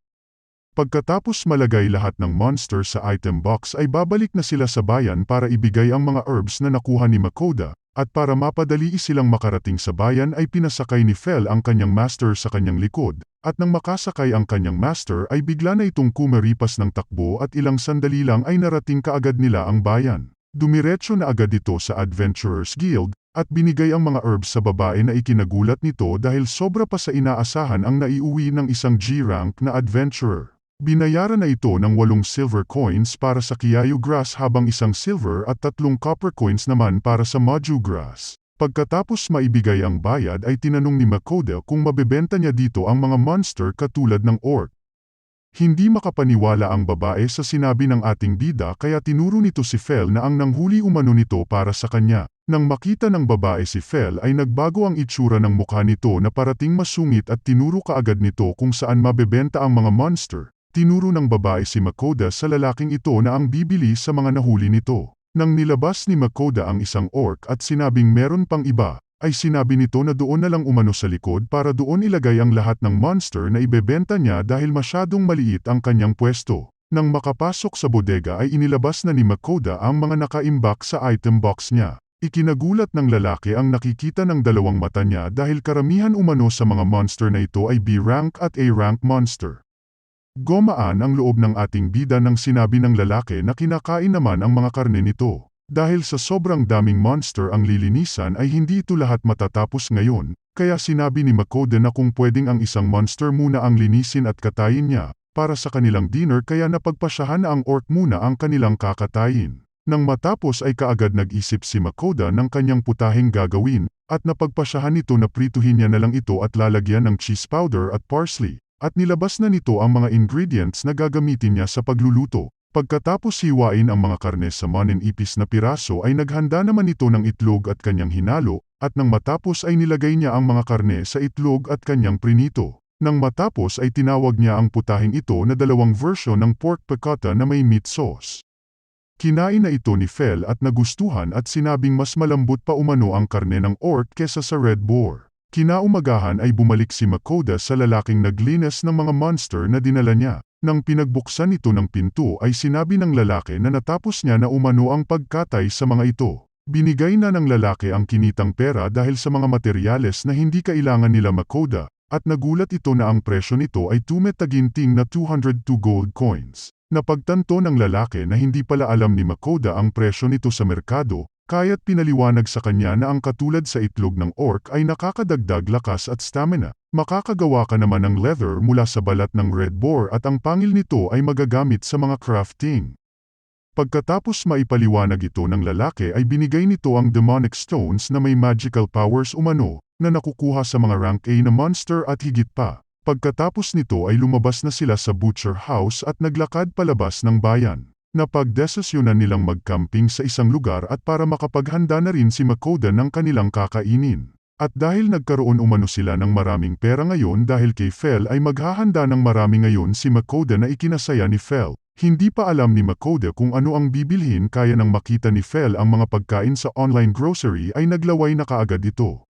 Pagkatapos malagay lahat ng monster sa item box ay babalik na sila sa bayan para ibigay ang mga herbs na nakuha ni Makoda, at para mapadali silang makarating sa bayan ay pinasakay ni Phil ang kanyang master sa kanyang likod, at nang makasakay ang kanyang master ay bigla na itong kumaripas ng takbo at ilang sandali lang ay narating kaagad nila ang bayan. Dumiretso na agad ito sa Adventurers Guild, at binigay ang mga herbs sa babae na ikinagulat nito dahil sobra pa sa inaasahan ang naiuwi ng isang G-rank na adventurer. Binayaran na ito ng 8 silver coins para sa Kiayu grass habang 1 silver at 3 copper coins naman para sa Maju grass. Pagkatapos maibigay ang bayad ay tinanong ni Makoda kung mabebenta niya dito ang mga monster katulad ng orc. Hindi makapaniwala ang babae sa sinabi ng ating bida kaya tinuro nito si Phil na ang nanghuli umano nito para sa kanya. Nang makita ng babae si Phil ay nagbago ang itsura ng mukha nito na parating masungit at tinuro kaagad nito kung saan mabebenta ang mga monster. Tinuro ng babae si Makoda sa lalaking ito na ang bibili sa mga nahuli nito. Nang nilabas ni Makoda ang isang orc at sinabing meron pang iba, ay sinabi nito na doon na lang umano sa likod para doon ilagay ang lahat ng monster na ibebenta niya dahil masyadong maliit ang kanyang pwesto. Nang makapasok sa bodega ay inilabas na ni Makoda ang mga nakaimbak sa item box niya. Ikinagulat ng lalaki ang nakikita ng dalawang mata niya dahil karamihan umano sa mga monster na ito ay B-rank at A-rank monster. Gumaan ang loob ng ating bida nang sinabi ng lalaki na kinakain naman ang mga karne nito. Dahil sa sobrang daming monster ang lilinisan ay hindi ito lahat matatapos ngayon, kaya sinabi ni Makoda na kung pwedeng ang isang monster muna ang linisin at katayin niya, para sa kanilang dinner kaya napagpasyahan na ang orc muna ang kanilang kakatayin. Nang matapos ay kaagad nag-isip si Makoda ng kanyang putahing gagawin, at napagpasyahan nito na prituhin niya na lang ito at lalagyan ng cheese powder at parsley. At nilabas na nito ang mga ingredients na gagamitin niya sa pagluluto. Pagkatapos hiwain ang mga karne sa maninipis na piraso ay naghanda naman ito ng itlog at kanyang hinalo, at nang matapos ay nilagay niya ang mga karne sa itlog at kanyang prinito. Nang matapos ay tinawag niya ang putahing ito na dalawang version ng pork piccata na may meat sauce. Kinain na ito ni Phil at nagustuhan at sinabing mas malambot pa umano ang karne ng orc kesa sa red boar. Kinaumagahan ay bumalik si Makoda sa lalaking naglinis ng mga monster na dinala niya. Nang pinagbuksan ito ng pinto ay sinabi ng lalaki na natapos niya na umano ang pagkatay sa mga ito. Binigay na ng lalaki ang kinitang pera dahil sa mga materyales na hindi kailangan nila Makoda, at nagulat ito na ang presyo nito ay tumetaginting na 202 gold coins. Napagtanto ng lalaki na hindi pala alam ni Makoda ang presyo nito sa merkado, kaya't pinaliwanag sa kanya na ang katulad sa itlog ng orc ay nakakadagdag lakas at stamina. Makakagawa ka naman ng leather mula sa balat ng red boar at ang pangil nito ay magagamit sa mga crafting. Pagkatapos maipaliwanag ito ng lalaki ay binigay nito ang demonic stones na may magical powers umano, na nakukuha sa mga rank A na monster at higit pa. Pagkatapos nito ay lumabas na sila sa butcher house at naglakad palabas ng bayan. Napagdesisyonan nilang mag-camping sa isang lugar at para makapaghanda na rin si Makoda ng kanilang kakainin. At dahil nagkaroon umano sila ng maraming pera ngayon dahil kay Phil ay maghahanda ng marami ngayon si Makoda na ikinasaya ni Phil. Hindi pa alam ni Makoda kung ano ang bibilhin kaya nang makita ni Phil ang mga pagkain sa online grocery ay naglaway na kaagad ito.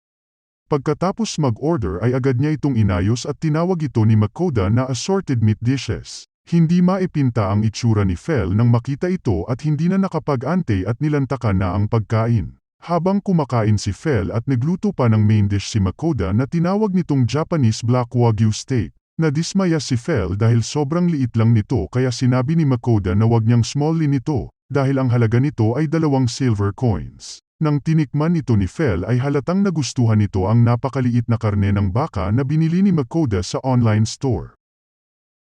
Pagkatapos mag-order ay agad niya itong inayos at tinawag ito ni Makoda na assorted meat dishes. Hindi maipinta ang itsura ni Phil nang makita ito at hindi na nakapag-ante at nilantakan na ang pagkain. Habang kumakain si Phil at nagluto pa ng main dish si Makoda na tinawag nitong Japanese Black Wagyu steak. Nadismaya si Phil dahil sobrang liit lang nito kaya sinabi ni Makoda na wag niyang smallin nito dahil ang halaga nito ay 2 silver coins. Nang tinikman ito ni Phil ay halatang nagustuhan nito ang napakaliit na karne ng baka na binili ni Makoda sa online store.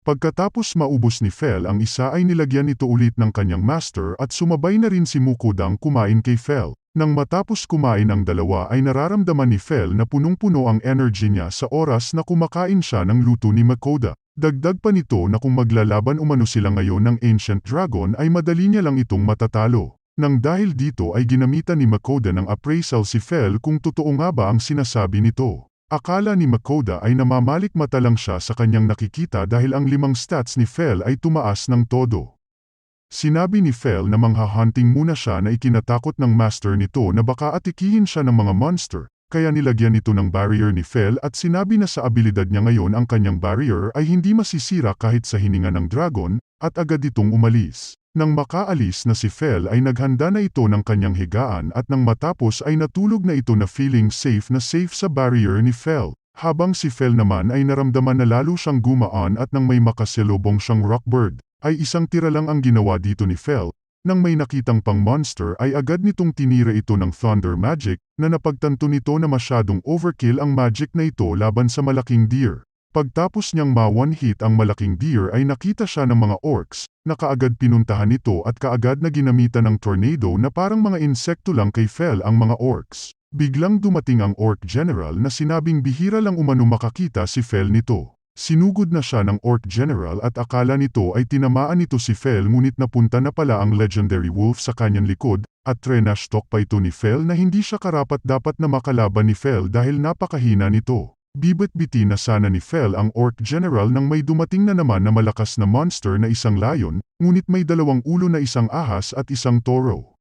Pagkatapos maubos ni Fel ang isa ay nilagyan ito ulit ng kanyang master at sumabay na rin si Mukodang kumain kay Fel. Nang matapos kumain ang dalawa ay nararamdaman ni Fel na punong-puno ang energy niya sa oras na kumakain siya ng luto ni Makoda. Dagdag pa nito na kung maglalaban umano sila ngayon ng Ancient Dragon ay madali niya lang itong matatalo. Nang dahil dito ay ginamitan ni Makoda ng appraisal si Fel kung totoo nga ba ang sinasabi nito. Akala ni Makoda ay namamalik mata lang siya sa kanyang nakikita dahil ang 5 stats ni Fel ay tumaas ng todo. Sinabi ni Fel na manghahunting muna siya na ikinatakot ng master nito na baka atikihin siya ng mga monster, kaya nilagyan ito ng barrier ni Fel at sinabi na sa abilidad niya ngayon ang kanyang barrier ay hindi masisira kahit sa hininga ng dragon, at agad itong umalis. Nang makaalis na si Fel ay naghanda na ito ng kanyang higaan at nang matapos ay natulog na ito na feeling safe sa barrier ni Fel. Habang si Fel naman ay naramdaman na lalo siyang gumaan at nang may makasalubong siyang rockbird, ay isang tira lang ang ginawa dito ni Fel. Nang may nakitang pang monster ay agad nitong tinira ito ng thunder magic na napagtanto nito na masyadong overkill ang magic na ito laban sa malaking deer. Pagtapos niyang ma-one hit ang malaking deer ay nakita siya ng mga orcs, na kaagad pinuntahan ito at kaagad na ginamitan ng tornado na parang mga insekto lang kay Fel ang mga orcs. Biglang dumating ang orc general na sinabing bihira lang umano makakita si Fel nito. Sinugod na siya ng orc general at akala nito ay tinamaan nito si Fel ngunit napunta na pala ang legendary wolf sa kanyang likod, at trenash talk pa ito ni Fel na hindi siya karapat-dapat na makalaban ni Fel dahil napakahina nito. Bibit-bitin na sana ni Fel ang Orc General nang may dumating na naman na malakas na monster na isang lion, ngunit may 2 ulo na isang ahas at isang toro.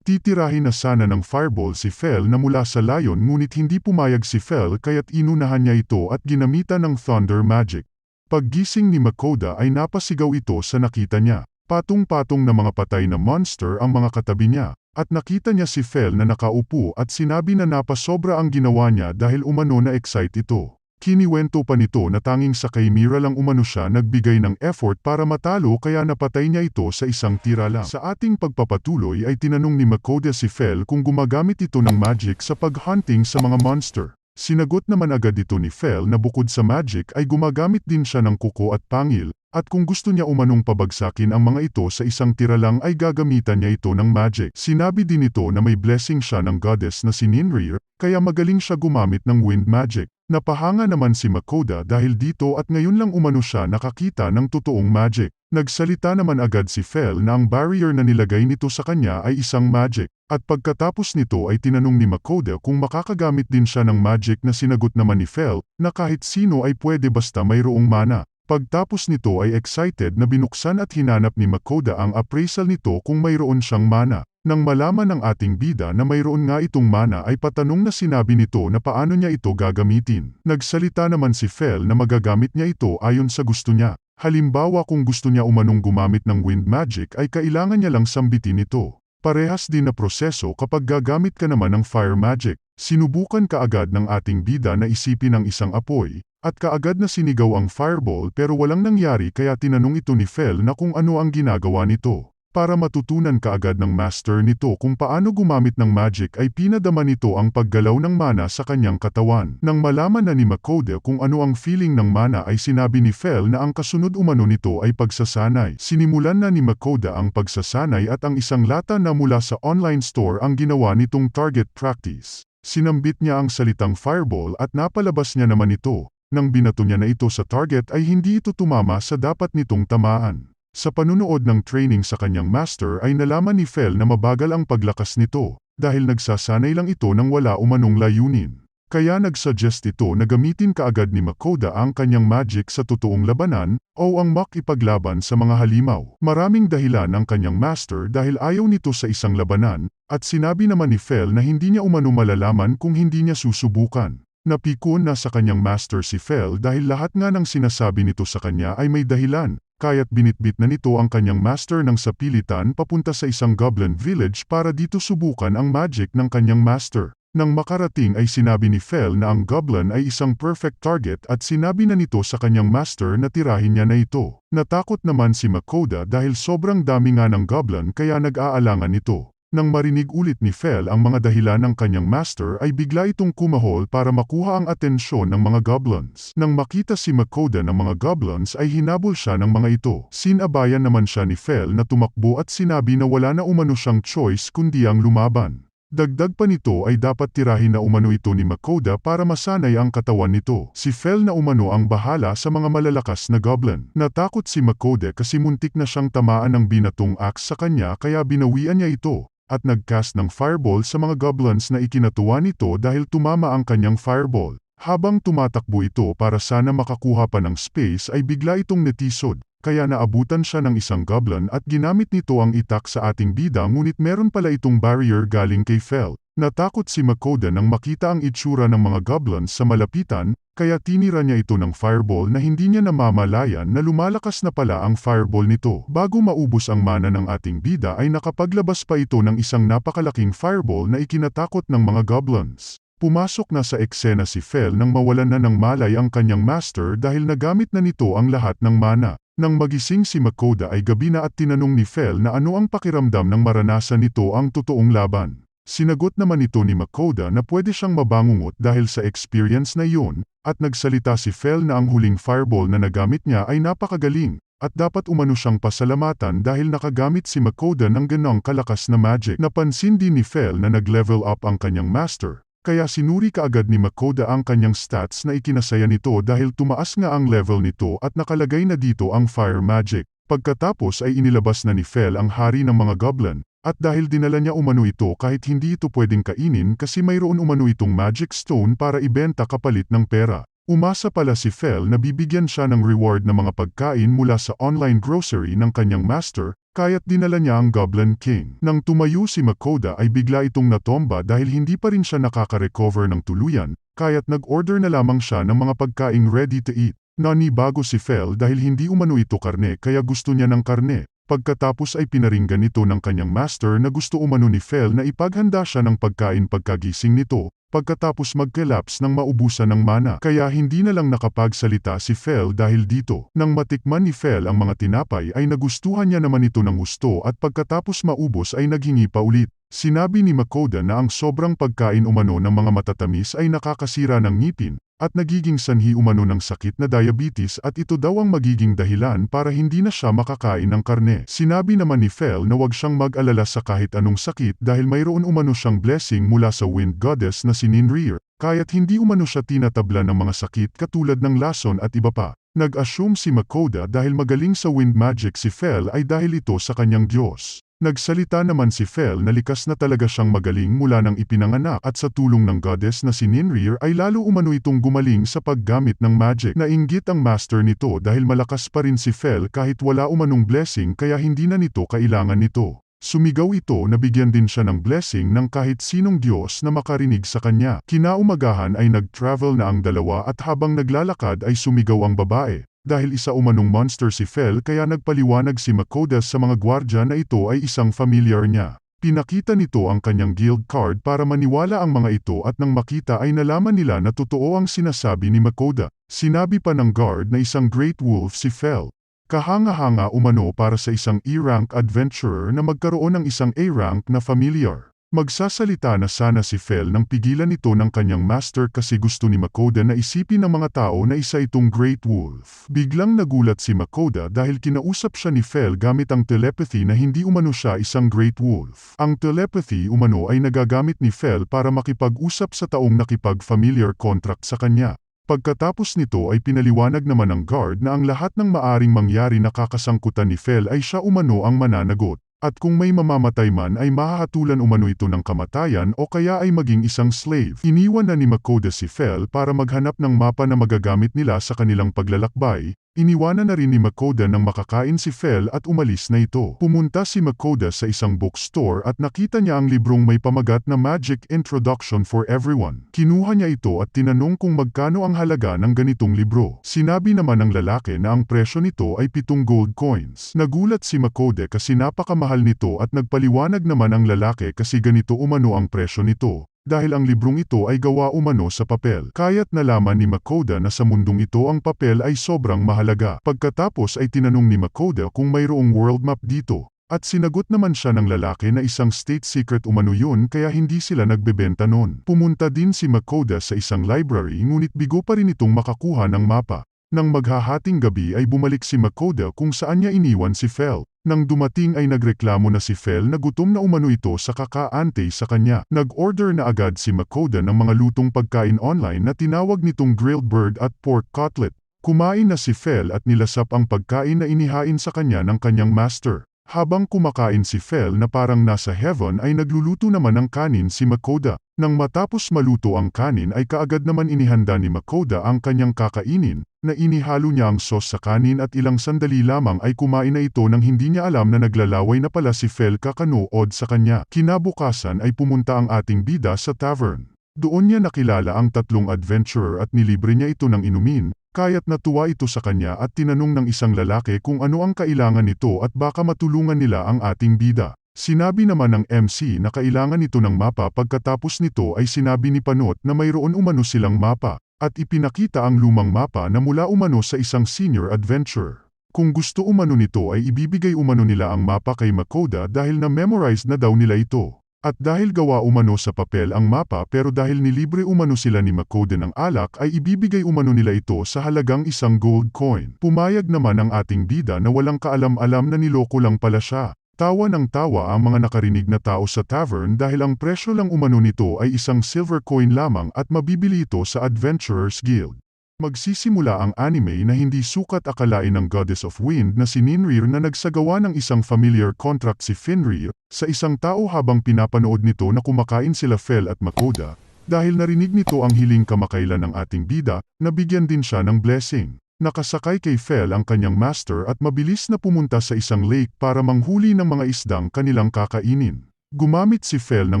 Titirahin na sana ng fireball si Fel na mula sa lion ngunit hindi pumayag si Fel kaya't inunahan niya ito at ginamitan ng thunder magic. Paggising ni Makoda ay napasigaw ito sa nakita niya. Patong-patong na mga patay na monster ang mga katabi niya. At nakita niya si Fel na nakaupo at sinabi na napasobra ang ginawa niya dahil umano na excite ito. Kiniwento pa nito na tanging sa kay Mira lang umano siya nagbigay ng effort para matalo kaya napatay niya ito sa isang tira lang. Sa ating pagpapatuloy ay tinanong ni Makoda si Fel kung gumagamit ito ng magic sa paghunting sa mga monster. Sinagot naman agad ito ni Fel na bukod sa magic ay gumagamit din siya ng kuko at pangil, at kung gusto niya umanong pabagsakin ang mga ito sa isang tira lang ay gagamitan niya ito ng magic. Sinabi din ito na may blessing siya ng goddess na si Ninrir, kaya magaling siya gumamit ng wind magic. Napahanga naman si Makoda dahil dito at ngayon lang umano siya nakakita ng totoong magic. Nagsalita naman agad si Fel na ang barrier na nilagay nito sa kanya ay isang magic. At pagkatapos nito ay tinanong ni Makoda kung makakagamit din siya ng magic na sinagot naman ni Fel na kahit sino ay pwede basta mayroong mana. Pagtapos nito ay excited na binuksan at hinanap ni Makoda ang appraisal nito kung mayroon siyang mana. Nang malaman ng ating bida na mayroon nga itong mana ay patanong na sinabi nito na paano niya ito gagamitin. Nagsalita naman si Fel na magagamit niya ito ayon sa gusto niya. Halimbawa kung gusto niya umanong gumamit ng wind magic ay kailangan niya lang sambitin ito. Parehas din na proseso kapag gagamit ka naman ng fire magic. Sinubukan kaagad ng ating bida na isipin ang isang apoy, at kaagad na sinigaw ang fireball pero walang nangyari kaya tinanong ito ni Fel na kung ano ang ginagawa nito. Para matutunan kaagad ng master nito kung paano gumamit ng magic ay pinadama nito ang paggalaw ng mana sa kanyang katawan. Nang malaman na ni Makoda kung ano ang feeling ng mana ay sinabi ni Fel na ang kasunod umano nito ay pagsasanay. Sinimulan na ni Makoda ang pagsasanay at ang isang lata na mula sa online store ang ginawa nitong target practice. Sinambit niya ang salitang fireball at napalabas niya naman ito. Nang binato niya na ito sa target ay hindi ito tumama sa dapat nitong tamaan. Sa panunood ng training sa kanyang master ay nalaman ni Fel na mabagal ang paglakas nito, dahil nagsasanay lang ito ng wala umanong layunin. Kaya nagsuggest ito na gamitin kaagad ni Makoda ang kanyang magic sa totoong labanan, o ang makipaglaban sa mga halimaw. Maraming dahilan ang kanyang master dahil ayaw nito sa isang labanan, at sinabi naman ni Fel na hindi niya umano malalaman kung hindi niya susubukan. Napikon na sa kanyang master si Fel dahil lahat nga ng sinasabi nito sa kanya ay may dahilan. Kaya't binitbit na nito ang kanyang master ng sapilitan papunta sa isang goblin village para dito subukan ang magic ng kanyang master. Nang makarating ay sinabi ni Fel na ang goblin ay isang perfect target at sinabi na nito sa kanyang master na tirahin niya na ito. Natakot naman si Makoda dahil sobrang dami nga ng goblin kaya nag-aalangan nito. Nang marinig ulit ni Fel ang mga dahilan ng kanyang master ay bigla itong kumahol para makuha ang atensyon ng mga goblins. Nang makita si Makoda ng mga goblins ay hinabol siya ng mga ito. Sinabayan naman siya ni Fel na tumakbo at sinabi na wala na umano siyang choice kundi ang lumaban. Dagdag pa nito ay dapat tirahin na umano ito ni Makoda para masanay ang katawan nito. Si Fel na umano ang bahala sa mga malalakas na goblin. Natakot si Makoda kasi muntik na siyang tamaan ng binatong axe sa kanya kaya binawian niya ito at nagcast ng fireball sa mga goblins na ikinatuwa nito dahil tumama ang kanyang fireball. Habang tumatakbo ito para sana makakuha pa ng space ay bigla itong natisod. Kaya naabutan siya ng isang goblin at ginamit nito ang itak sa ating bida ngunit meron pala itong barrier galing kay Fel. Natakot si Makoda nang makita ang itsura ng mga goblins sa malapitan, kaya tinira niya ito ng fireball na hindi niya namamalayan na lumalakas na pala ang fireball nito. Bago maubos ang mana ng ating bida ay nakapaglabas pa ito ng isang napakalaking fireball na ikinatakot ng mga goblins. Pumasok na sa eksena si Fel nang mawalan na ng malay ang kanyang master dahil nagamit na nito ang lahat ng mana. Nang magising si Makoda ay gabi na at tinanong ni Fel na ano ang pakiramdam ng maranasan nito ang totoong laban. Sinagot naman ito ni Makoda na pwede siyang mabangungot dahil sa experience na iyon, at nagsalita si Fel na ang huling fireball na nagamit niya ay napakagaling, at dapat umano siyang pasalamatan dahil nakagamit si Makoda ng ganong kalakas na magic. Napansin din ni Fel na nag-level up ang kanyang master. Kaya sinuri kaagad ni Makoda ang kanyang stats na ikinasaya nito dahil tumaas nga ang level nito at nakalagay na dito ang fire magic. Pagkatapos ay inilabas na ni Fel ang hari ng mga goblin, at dahil dinala niya umano ito kahit hindi ito pwedeng kainin kasi mayroon umano itong magic stone para ibenta kapalit ng pera. Umasa pala si Fel na bibigyan siya ng reward na mga pagkain mula sa online grocery ng kanyang master, kaya't dinala niya ang Goblin King. Nang tumayo si Makoda ay bigla itong natomba dahil hindi pa rin siya nakaka-recover ng tuluyan, kaya't nag-order na lamang siya ng mga pagkaing ready to eat. Nanibago si Fel dahil hindi umano ito karne kaya gusto niya ng karne. Pagkatapos ay pinaringgan ito ng kanyang master na gusto umano ni Fel na ipaghanda siya ng pagkain pagkagising nito. Pagkatapos mag-collapse ng maubusan ng mana, kaya hindi na lang nakapagsalita si Fel dahil dito. Nang matikman ni Fel ang mga tinapay ay nagustuhan niya naman ito ng gusto at pagkatapos maubos ay naghingi pa ulit. Sinabi ni Makoda na ang sobrang pagkain umano ng mga matatamis ay nakakasira ng ngipin, at nagiging sanhi umano ng sakit na diabetes at ito daw ang magiging dahilan para hindi na siya makakain ng karne. Sinabi naman ni Fel na wag siyang mag-alala sa kahit anong sakit dahil mayroon umano siyang blessing mula sa wind goddess na si Ninrir, kaya't hindi umano siya tinatabla ng mga sakit katulad ng lason at iba pa. Nag-assume si Makoda dahil magaling sa wind magic si Fel ay dahil ito sa kanyang Diyos. Nagsalita naman si Fel na likas na talaga siyang magaling mula nang ipinanganak at sa tulong ng goddess na si Ninrir ay lalo umano itong gumaling sa paggamit ng magic. Nainggit ang master nito dahil malakas pa rin si Fel kahit wala umanong blessing kaya hindi na nito kailangan nito. Sumigaw ito na bigyan din siya ng blessing ng kahit sinong Diyos na makarinig sa kanya. Kinaumagahan ay nag-travel na ang dalawa at habang naglalakad ay sumigaw ang babae. Dahil isa umanong monster si Fel kaya nagpaliwanag si Makoda sa mga gwardya na ito ay isang familiar niya. Pinakita nito ang kanyang guild card para maniwala ang mga ito at nang makita ay nalaman nila na totoo ang sinasabi ni Makoda. Sinabi pa ng guard na isang great wolf si Fel. Kahanga-hanga umano para sa isang E-rank adventurer na magkaroon ng isang A-rank na familiar. Magsasalita na sana si Fel nang pigilan ito ng kanyang master kasi gusto ni Makoda na isipin ng mga tao na isa itong Great Wolf. Biglang nagulat si Makoda dahil kinausap siya ni Fel gamit ang telepathy na hindi umano siya isang Great Wolf. Ang telepathy umano ay nagagamit ni Fel para makipag-usap sa taong nakipag-familiar contract sa kanya. Pagkatapos nito ay pinaliwanag naman ng guard na ang lahat ng maaring mangyari na kakasangkutan ni Fel ay siya umano ang mananagot. At kung may mamamatay man ay mahahatulan umano ito ng kamatayan o kaya ay maging isang slave. Iniwan na ni Makoda si Fel para maghanap ng mapa na magagamit nila sa kanilang paglalakbay. Iniwanan na rin ni Makoda nang makakain si Fel at umalis na ito. Pumunta si Makoda sa isang bookstore at nakita niya ang librong may pamagat na Magic Introduction for Everyone. Kinuha niya ito at tinanong kung magkano ang halaga ng ganitong libro. Sinabi naman ng lalaki na ang presyo nito ay 7 gold coins. Nagulat si Makoda kasi napakamahal nito at nagpaliwanag naman ang lalaki kasi ganito umano ang presyo nito. Dahil ang librong ito ay gawa umano sa papel. Kaya't nalaman ni Makoda na sa mundong ito ang papel ay sobrang mahalaga. Pagkatapos ay tinanong ni Makoda kung mayroong world map dito. At sinagot naman siya ng lalaki na isang state secret umano yun kaya hindi sila nagbebenta nun. Pumunta din si Makoda sa isang library ngunit bigo pa rin itong makakuha ng mapa. Nang maghahating gabi ay bumalik si Makoda kung saan niya iniwan si Fel. Nang dumating ay nagreklamo na si Fel na gutom na umano ito sa kakaante sa kanya. Nag-order na agad si Makoda ng mga lutong pagkain online na tinawag nitong grilled bird at pork cutlet. Kumain na si Fel at nilasap ang pagkain na inihain sa kanya ng kanyang master. Habang kumakain si Fel na parang nasa heaven ay nagluluto naman ng kanin si Makoda. Nang matapos maluto ang kanin ay kaagad naman inihanda ni Makoda ang kanyang kakainin, na inihalo niya ang sauce sa kanin at ilang sandali lamang ay kumain na ito nang hindi niya alam na naglalaway na pala si Fel kakanood sa kanya. Kinabukasan ay pumunta ang ating bida sa tavern. Doon niya nakilala ang tatlong adventurer at nilibre niya ito ng inumin. Kaya't natuwa ito sa kanya at tinanong ng isang lalaki kung ano ang kailangan nito at baka matulungan nila ang ating bida. Sinabi naman ng MC na kailangan nito ng mapa pagkatapos nito ay sinabi ni Panot na mayroon umano silang mapa, at ipinakita ang lumang mapa na mula umano sa isang senior adventurer. Kung gusto umano nito ay ibibigay umano nila ang mapa kay Makoda dahil na-memorize na daw nila ito. At dahil gawa umano sa papel ang mapa pero dahil nilibre umano sila ni Makoda ng alak ay ibibigay umano nila ito sa halagang isang gold coin. Pumayag naman ang ating bida na walang kaalam-alam na niloko lang pala siya. Tawa ng tawa ang mga nakarinig na tao sa tavern dahil ang presyo lang umano nito ay isang silver coin lamang at mabibili ito sa Adventurers Guild. Magsisimula ang anime na hindi sukat akalain ng Goddess of Wind na si Ninrir na nagsagawa ng isang familiar contract si Fenrir sa isang tao habang pinapanood nito na kumakain sila Fel at Makoda. Dahil narinig nito ang hiling kamakailan ng ating bida, nabigyan din siya ng blessing. Nakasakay kay Fel ang kanyang master at mabilis na pumunta sa isang lake para manghuli ng mga isdang kanilang kakainin. Gumamit si Fel ng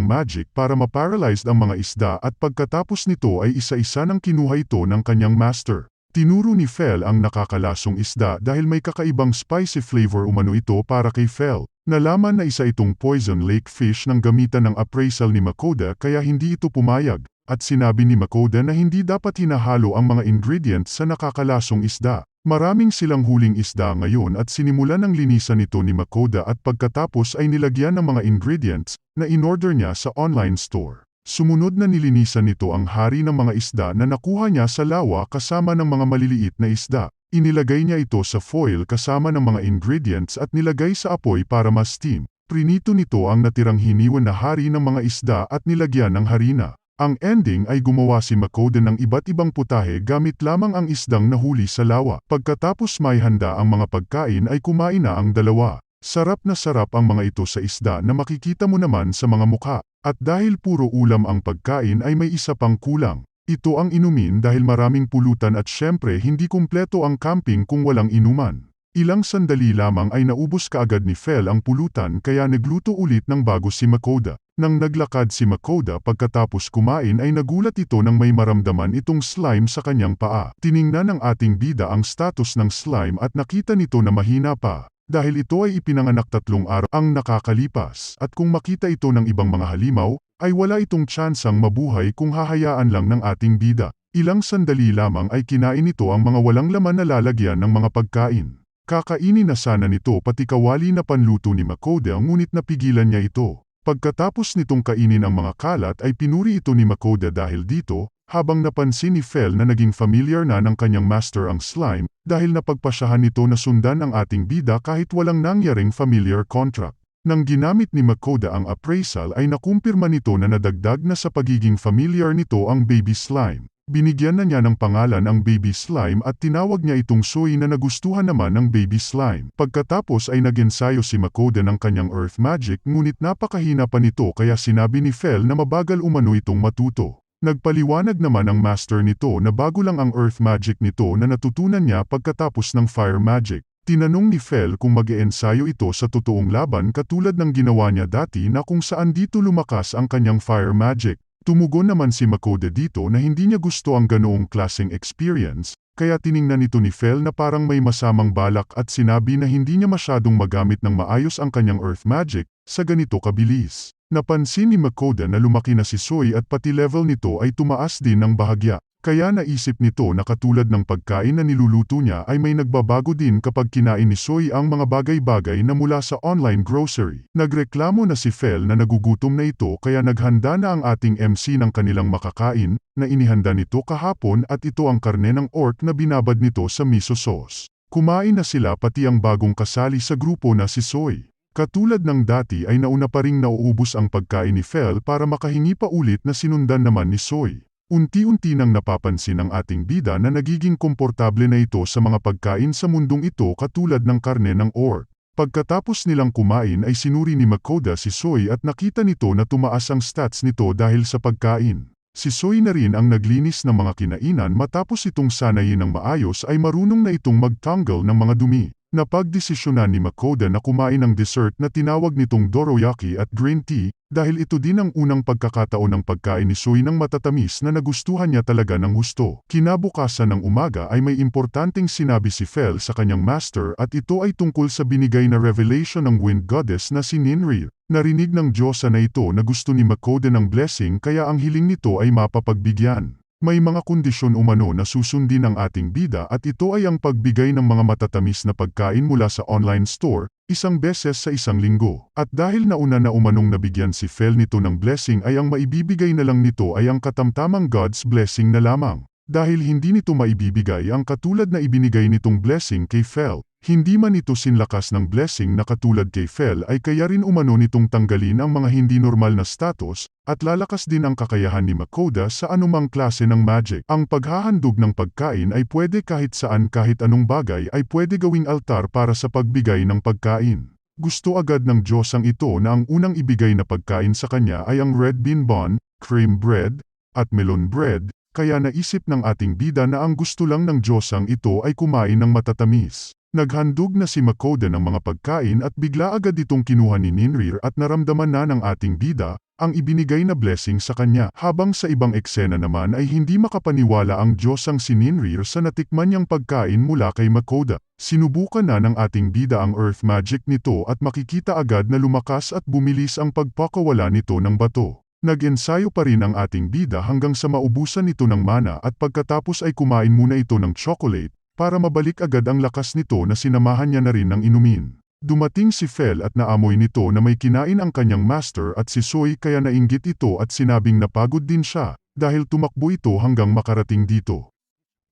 magic para ma-paralyze ang mga isda at pagkatapos nito ay isa-isa nang kinuha ito ng kanyang master. Tinuro ni Fel ang nakakalasong isda dahil may kakaibang spicy flavor umano ito para kay Fel. Nalaman na isa itong poison lake fish nang gamitan ng appraisal ni Makoda kaya hindi ito pumayag, at sinabi ni Makoda na hindi dapat hinahalo ang mga ingredients sa nakakalasong isda. Maraming silang huling isda ngayon at sinimulan ng linisan ito ni Makoda at pagkatapos ay nilagyan ng mga ingredients na in-order niya sa online store. Sumunod na nilinisan nito ang hari ng mga isda na nakuha niya sa lawa kasama ng mga maliliit na isda. Inilagay niya ito sa foil kasama ng mga ingredients at nilagay sa apoy para ma-steam. Prinito nito ang natirang hiniwan na hari ng mga isda at nilagyan ng harina. Ang ending ay gumawa si Makoda ng iba't ibang putahe gamit lamang ang isdang nahuli sa lawa. Pagkatapos may handa ang mga pagkain ay kumain na ang dalawa. Sarap na sarap ang mga ito sa isda na makikita mo naman sa mga mukha. At dahil puro ulam ang pagkain ay may isa pang kulang. Ito ang inumin dahil maraming pulutan at syempre hindi kumpleto ang camping kung walang inuman. Ilang sandali lamang ay naubos kaagad ni Fel ang pulutan kaya nagluto ulit ng bago si Makoda. Nang naglakad si Makoda pagkatapos kumain ay nagulat ito nang may maramdaman itong slime sa kanyang paa. Tiningnan ng ating bida ang status ng slime at nakita nito na mahina pa. Dahil ito ay ipinanganak 3 araw ang nakakalipas at kung makita ito ng ibang mga halimaw, ay wala itong tsansang mabuhay kung hahayaan lang ng ating bida. Ilang sandali lamang ay kinain nito ang mga walang laman na lalagyan ng mga pagkain. Kakainin na sana nito pati kawali na panluto ni Makoda ngunit napigilan niya ito. Pagkatapos nitong kainin ang mga kalat ay pinuri ito ni Makoda dahil dito, habang napansin ni Fel na naging familiar na ng kanyang master ang slime, dahil napagpasyahan nito na sundan ang ating bida kahit walang nangyaring familiar contract. Nang ginamit ni Makoda ang appraisal ay nakumpirma nito na nadagdag na sa pagiging familiar nito ang baby slime. Binigyan na niya ng pangalan ang baby slime at tinawag niya itong Soy na nagustuhan naman ng baby slime. Pagkatapos ay nag-ensayo si Makoda ng kanyang earth magic ngunit napakahina pa nito kaya sinabi ni Fel na mabagal umano itong matuto. Nagpaliwanag naman ang master nito na bago lang ang earth magic nito na natutunan niya pagkatapos ng fire magic. Tinanong ni Fel kung mag-eensayo ito sa totoong laban katulad ng ginawa niya dati na kung saan dito lumakas ang kanyang fire magic. Tumugon naman si Makoda dito na hindi niya gusto ang ganoong klaseng experience, kaya tiningnan nito ni Fel na parang may masamang balak at sinabi na hindi niya masyadong magamit ng maayos ang kanyang earth magic sa ganito kabilis. Napansin ni Makoda na lumaki na si Soy at pati level nito ay tumaas din ng bahagya. Kaya naisip nito na katulad ng pagkain na niluluto niya ay may nagbabago din kapag kinain ni Soy ang mga bagay-bagay na mula sa online grocery. Nagreklamo na si Fel na nagugutom na ito kaya naghanda na ang ating MC ng kanilang makakain, na inihanda nito kahapon at ito ang karne ng orc na binabad nito sa miso sauce. Kumain na sila pati ang bagong kasali sa grupo na si Soy. Katulad ng dati ay nauna pa ring nauubos ang pagkain ni Fel para makahingi pa ulit na sinundan naman ni Soy. Unti-unti nang napapansin ng ating bida na nagiging komportable na ito sa mga pagkain sa mundong ito katulad ng karne ng orc. Pagkatapos nilang kumain ay sinuri ni Makoda si Soy at nakita nito na tumaas ang stats nito dahil sa pagkain. Si Soy na rin ang naglinis ng mga kinainan matapos itong sanayin ng maayos ay marunong na itong magtanggal ng mga dumi. Napagdesisyonan ni Makoda na kumain ng dessert na tinawag nitong dorayaki at green tea, dahil ito din ang unang pagkakataon ng pagkain ni Soy ng matatamis na nagustuhan niya talaga ng husto. Kinabukasan ng umaga ay may importanteng sinabi si Fel sa kanyang master at ito ay tungkol sa binigay na revelation ng wind goddess na si Ninrir. Narinig ng Diyosa na ito na gusto ni Makoda ng blessing kaya ang hiling nito ay mapapagbigyan. May mga kondisyon umano na susundin ng ating bida at ito ay ang pagbigay ng mga matatamis na pagkain mula sa online store, isang beses sa isang linggo. At dahil nauna na umanong nabigyan si Fel nito ng blessing ay ang maibibigay na lang nito ay ang katamtamang God's blessing na lamang. Dahil hindi nito maibibigay ang katulad na ibinigay nitong blessing kay Fel, hindi man ito sinlakas ng blessing na katulad kay Fel ay kaya rin umano nitong tanggalin ang mga hindi normal na status, at lalakas din ang kakayahan ni Makoda sa anumang klase ng magic. Ang paghahandog ng pagkain ay pwede kahit saan kahit anong bagay ay pwede gawing altar para sa pagbigay ng pagkain. Gusto agad ng Diyosang ito na ang unang ibigay na pagkain sa kanya ay ang red bean bun, cream bread, at melon bread, kaya naisip ng ating bida na ang gusto lang ng Diyosang ito ay kumain ng matatamis. Naghandog na si Makoda ng mga pagkain at bigla agad itong kinuha ni Ninrir at naramdaman na ng ating bida ang ibinigay na blessing sa kanya. Habang sa ibang eksena naman ay hindi makapaniwala ang Diyosang si Ninrir sa natikman niyang pagkain mula kay Makoda. Sinubukan na ng ating bida ang earth magic nito at makikita agad na lumakas at bumilis ang pagpakawala nito ng bato. Nag-ensayo pa rin ang ating bida hanggang sa maubusan nito ng mana at pagkatapos ay kumain muna ito ng chocolate, para mabalik agad ang lakas nito na sinamahan niya na rin ng inumin. Dumating si Fel at naamoy nito na may kinain ang kanyang master at si Soy kaya nainggit ito at sinabing napagod din siya, dahil tumakbo ito hanggang makarating dito.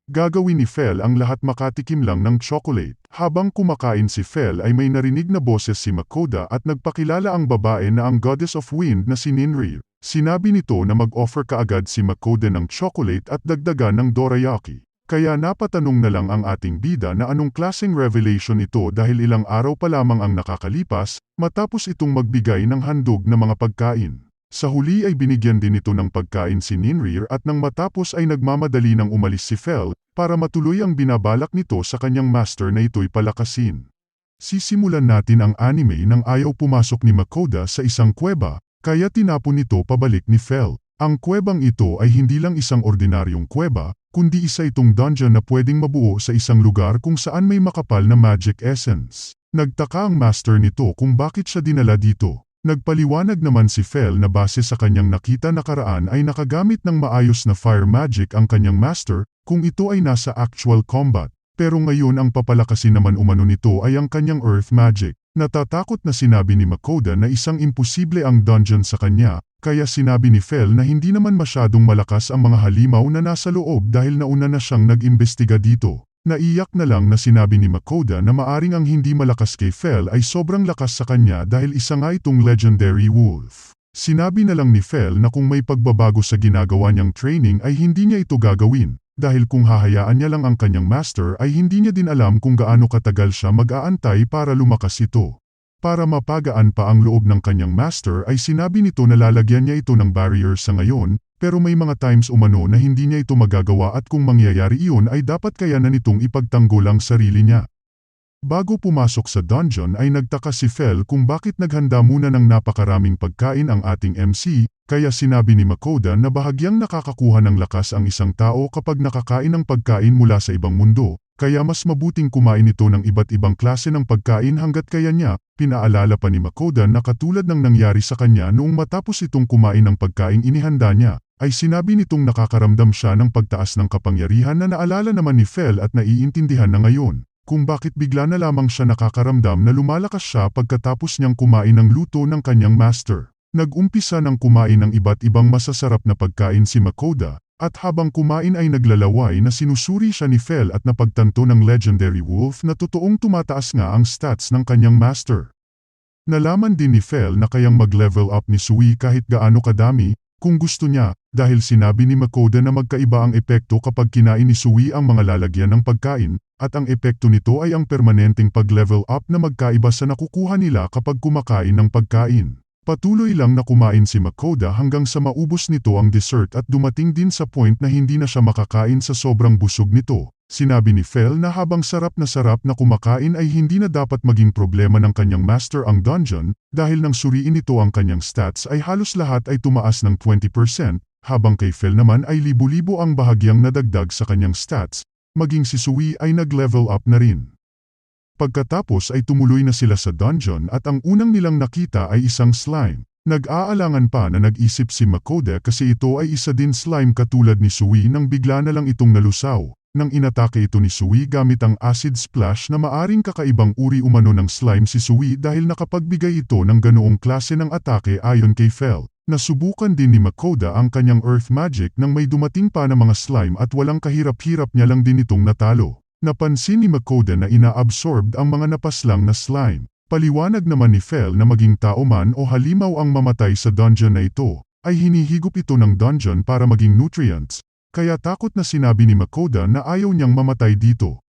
Gagawin ni Fel ang lahat makatikim lang ng chocolate. Habang kumakain si Fel ay may narinig na boses si Makoda at nagpakilala ang babae na ang goddess of wind na si Ninrir. Sinabi nito na mag-offer kaagad si Makoda ng chocolate at dagdagan ng dorayaki. Kaya napatanong na lang ang ating bida na anong klaseng revelation ito dahil ilang araw pa lamang ang nakakalipas, matapos itong magbigay ng handog na mga pagkain. Sa huli ay binigyan din ito ng pagkain si Ninrir at nang matapos ay nagmamadali nang umalis si Fel, para matuloy ang binabalak nito sa kanyang master na ito'y palakasin. Sisimulan natin ang anime nang ayaw pumasok ni Makoda sa isang kuweba, kaya tinapon ito pabalik ni Fel. Ang kuwebang ito ay hindi lang isang ordinaryong kuweba, kundi isa itong dungeon na pwedeng mabuo sa isang lugar kung saan may makapal na magic essence. Nagtaka ang master nito kung bakit siya dinala dito. Nagpaliwanag naman si Fel na base sa kanyang nakita nakaraan ay nakagamit ng maayos na fire magic ang kanyang master kung ito ay nasa actual combat. Pero ngayon ang papalakasin naman umano nito ay ang kanyang earth magic. Natatakot na sinabi ni Makoda na isang imposible ang dungeon sa kanya, kaya sinabi ni Fel na hindi naman masyadong malakas ang mga halimaw na nasa loob dahil nauna na siyang nag-imbestiga dito. Naiyak na lang na sinabi ni Makoda na maaring ang hindi malakas kay Fel ay sobrang lakas sa kanya dahil isa nga itong legendary wolf. Sinabi na lang ni Fel na kung may pagbabago sa ginagawa niyang training ay hindi niya ito gagawin, dahil kung hahayaan niya lang ang kanyang master ay hindi niya din alam kung gaano katagal siya mag-aantay para lumakas ito. Para mapagaan pa ang loob ng kanyang master ay sinabi nito na lalagyan niya ito ng barrier sa ngayon, pero may mga times umano na hindi niya ito magagawa at kung mangyayari iyon ay dapat kayanan nitong ipagtanggol ang sarili niya. Bago pumasok sa dungeon ay nagtaka si Fel kung bakit naghanda muna ng napakaraming pagkain ang ating MC, kaya sinabi ni Makoda na bahagyang nakakakuha ng lakas ang isang tao kapag nakakain ng pagkain mula sa ibang mundo, kaya mas mabuting kumain ito ng iba't ibang klase ng pagkain hanggat kaya niya. Pinaalala pa ni Makoda na katulad ng nangyari sa kanya noong matapos itong kumain ng pagkaing inihanda niya, ay sinabi nitong nakakaramdam siya ng pagtaas ng kapangyarihan na naalala naman ni Fel at naiintindihan na ngayon kung bakit bigla na lamang siya nakakaramdam na lumalakas siya pagkatapos niyang kumain ng luto ng kanyang master. Nag-umpisa ng kumain ng iba't ibang masasarap na pagkain si Makoda, at habang kumain ay naglalaway na sinusuri siya ni Fel at napagtanto ng legendary wolf na totoong tumataas nga ang stats ng kanyang master. Nalaman din ni Fel na kayang mag-level up ni Sui kahit gaano kadami, kung gusto niya, dahil sinabi ni Makoda na magkaiba ang epekto kapag kinain ni Sui ang mga lalagyan ng pagkain, at ang epekto nito ay ang permanenteng pag-level up na magkaiba sa nakukuha nila kapag kumakain ng pagkain. Patuloy lang na kumain si Makoda hanggang sa maubos nito ang dessert at dumating din sa point na hindi na siya makakain sa sobrang busog nito. Sinabi ni Fel na habang sarap na kumakain ay hindi na dapat maging problema ng kanyang master ang dungeon dahil nang suriin nito ang kanyang stats ay halos lahat ay tumaas ng 20%, habang kay Fel naman ay libo-libo ang bahagyang nadagdag sa kanyang stats, maging si Sui ay nag-level up na rin. Pagkatapos ay tumuloy na sila sa dungeon at ang unang nilang nakita ay isang slime. Nag-aalangan pa na nag-isip si Makoda kasi ito ay isa din slime katulad ni Sui nang bigla na lang itong nalusaw. Nang inatake ito ni Sui gamit ang acid splash na maaring kakaibang uri umano ng slime si Sui dahil nakapagbigay ito ng ganoong klase ng atake ayon kay Fel. Nasubukan din ni Makoda ang kanyang earth magic nang may dumating pa na mga slime at walang kahirap-hirap niya lang din itong natalo. Napansin ni Makoda na ina-absorbed ang mga napaslang na slime. Paliwanag naman ni Fel na maging tao man o halimaw ang mamatay sa dungeon na ito, ay hinihigop ito ng dungeon para maging nutrients. Kaya takot na sinabi ni Makoda na ayaw niyang mamatay dito.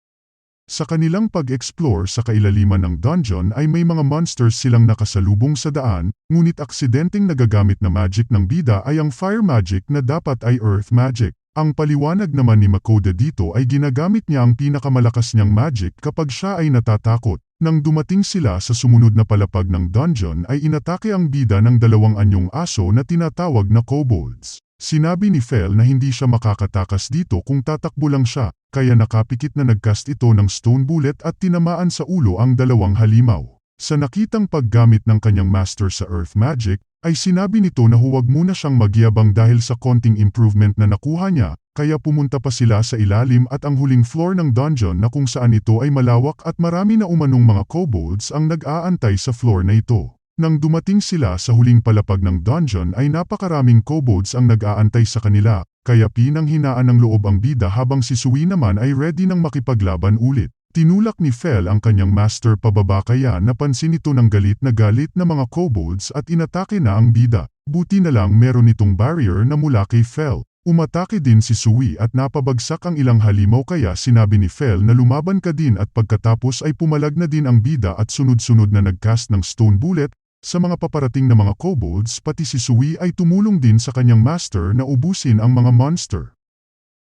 Sa kanilang pag-explore sa kailaliman ng dungeon ay may mga monsters silang nakasalubong sa daan, ngunit aksidenteng nagagamit na magic ng bida ay ang fire magic na dapat ay earth magic. Ang paliwanag naman ni Makoda dito ay ginagamit niya ang pinakamalakas niyang magic kapag siya ay natatakot. Nang dumating sila sa sumunod na palapag ng dungeon ay inatake ang bida ng dalawang anyong aso na tinatawag na kobolds. Sinabi ni Fel na hindi siya makakatakas dito kung tatakbo lang siya, kaya nakapikit na nagcast ito ng stone bullet at tinamaan sa ulo ang dalawang halimaw. Sa nakitang paggamit ng kanyang master sa earth magic, ay sinabi nito na huwag muna siyang magyabang dahil sa konting improvement na nakuha niya, kaya pumunta pa sila sa ilalim at ang huling floor ng dungeon na kung saan ito ay malawak at marami na umanong mga kobolds ang nag-aantay sa floor na ito. Nang dumating sila sa huling palapag ng dungeon ay napakaraming kobolds ang nag-aantay sa kanila, kaya pinanghinaan ng loob ang bida habang si Sui naman ay ready nang makipaglaban ulit. Tinulak ni Fel ang kanyang master pababa kaya napansin ito ng galit na mga kobolds at inatake na ang bida. Buti na lang meron itong barrier na mula kay Fel. Umatake din si Sui at napabagsak ang ilang halimaw kaya sinabi ni Fel na lumaban ka din at pagkatapos ay pumalag na din ang bida at sunod-sunod na nagcast ng stone bullet. Sa mga paparating na mga kobolds pati si Sui ay tumulong din sa kanyang master na ubusin ang mga monster.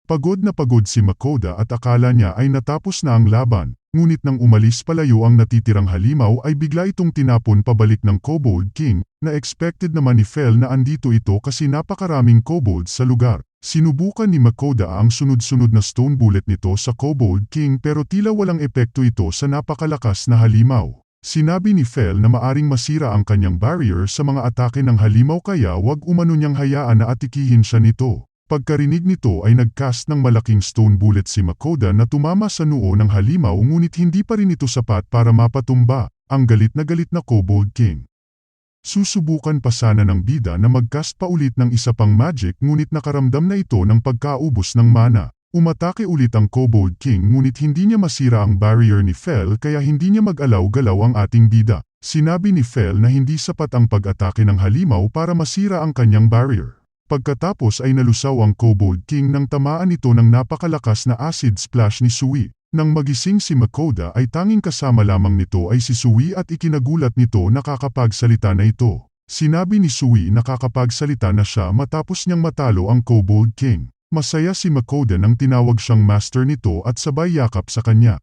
Pagod na pagod si Makoda at akala niya ay natapos na ang laban, ngunit nang umalis palayo ang natitirang halimaw ay bigla itong tinapon pabalik ng Kobold King, na expected naman ni Fel na andito ito kasi napakaraming kobolds sa lugar. Sinubukan ni Makoda ang sunod-sunod na stone bullet nito sa Kobold King pero tila walang epekto ito sa napakalakas na halimaw. Sinabi ni Fel na maaring masira ang kanyang barrier sa mga atake ng halimaw kaya wag umano niyang hayaan na atikihin siya nito. Pagkarinig nito ay nagcast ng malaking stone bullet si Makoda na tumama sa noo ng halimaw ngunit hindi pa rin ito sapat para mapatumba ang galit na Kobold King. Susubukan pa sana ng bida na magcast pa ulit ng isa pang magic ngunit nakaramdam na ito ng pagkaubos ng mana. Umatake ulit ang Kobold King ngunit hindi niya masira ang barrier ni Fel kaya hindi niya mag-alaw-galaw ang ating bida. Sinabi ni Fel na hindi sapat ang pag-atake ng halimaw para masira ang kanyang barrier. Pagkatapos ay nalusaw ang Kobold King nang tamaan ito ng napakalakas na acid splash ni Sui. Nang magising si Makoda ay tanging kasama lamang nito ay si Sui at ikinagulat nito na kakapagsalita na ito. Sinabi ni Sui na kakapagsalita na siya matapos niyang matalo ang Kobold King. Masaya si Makoda nang tinawag siyang master nito at sabay yakap sa kanya.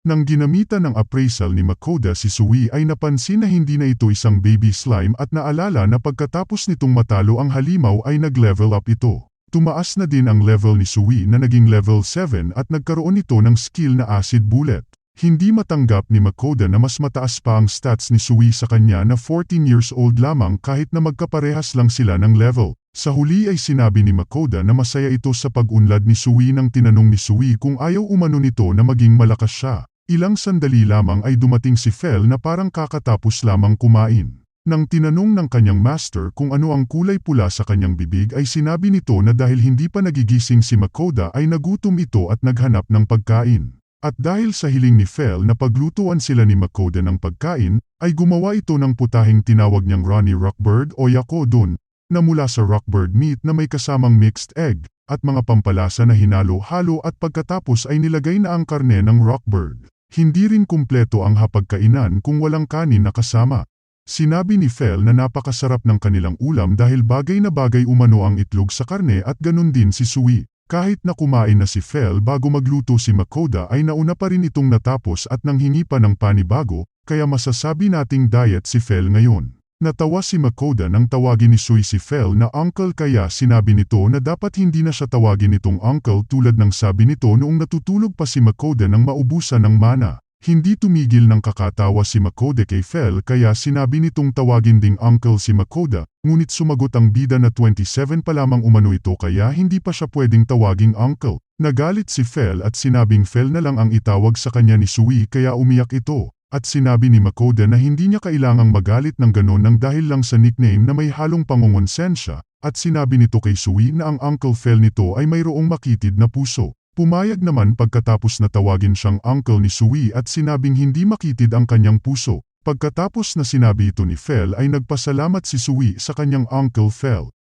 Nang ginamitan ng appraisal ni Makoda si Sui ay napansin na hindi na ito isang baby slime at naalala na pagkatapos nitong matalo ang halimaw ay nag-level up ito. Tumaas na din ang level ni Sui na naging level 7 at nagkaroon ito ng skill na acid bullet. Hindi matanggap ni Makoda na mas mataas pa ang stats ni Sui sa kanya na 14 years old lamang kahit na magkaparehas lang sila ng level. Sa huli ay sinabi ni Makoda na masaya ito sa pag-unlad ni Sui nang tinanong ni Sui kung ayaw umano nito na maging malakas siya. Ilang sandali lamang ay dumating si Fel na parang kakatapos lamang kumain. Nang tinanong ng kanyang master kung ano ang kulay pula sa kanyang bibig ay sinabi nito na dahil hindi pa nagigising si Makoda ay nagutom ito at naghanap ng pagkain. At dahil sa hiling ni Fel na paglutuan sila ni Makoda ng pagkain, ay gumawa ito ng putahing tinawag niyang Ronnie Rockbird o Yakodon, na mula sa rockbird meat na may kasamang mixed egg, at mga pampalasa na hinalo-halo at pagkatapos ay nilagay na ang karne ng rockbird. Hindi rin kumpleto ang hapagkainan kung walang kanin na kasama. Sinabi ni Fel na napakasarap ng kanilang ulam dahil bagay na bagay umano ang itlog sa karne at ganun din si Sui. Kahit na kumain na si Fel bago magluto si Makoda ay nauna pa rin itong natapos at nanghingi pa ng panibago, kaya masasabi nating diet si Fel ngayon. Natawa si Makoda nang tawagin ni Sui si Fel na uncle kaya sinabi nito na dapat hindi na siya tawagin itong uncle tulad ng sabi nito noong natutulog pa si Makoda nang maubusan ng mana. Hindi tumigil ng kakatawa si Makoda kay Fel kaya sinabi nitong tawagin ding uncle si Makoda, ngunit sumagot ang bida na 27 pa lamang umano ito kaya hindi pa siya pwedeng tawaging uncle. Nagalit si Fel at sinabing Fel na lang ang itawag sa kanya ni Sui kaya umiyak ito. At sinabi ni Makoda na hindi niya kailangang magalit ng ganon nang dahil lang sa nickname na may halong pangungonsensya, at sinabi nito kay Sui na ang Uncle Fel nito ay mayroong makitid na puso. Pumayag naman pagkatapos na tawagin siyang uncle ni Sui at sinabing hindi makitid ang kanyang puso. Pagkatapos na sinabi ito ni Fel ay nagpasalamat si Sui sa kanyang Uncle Fel.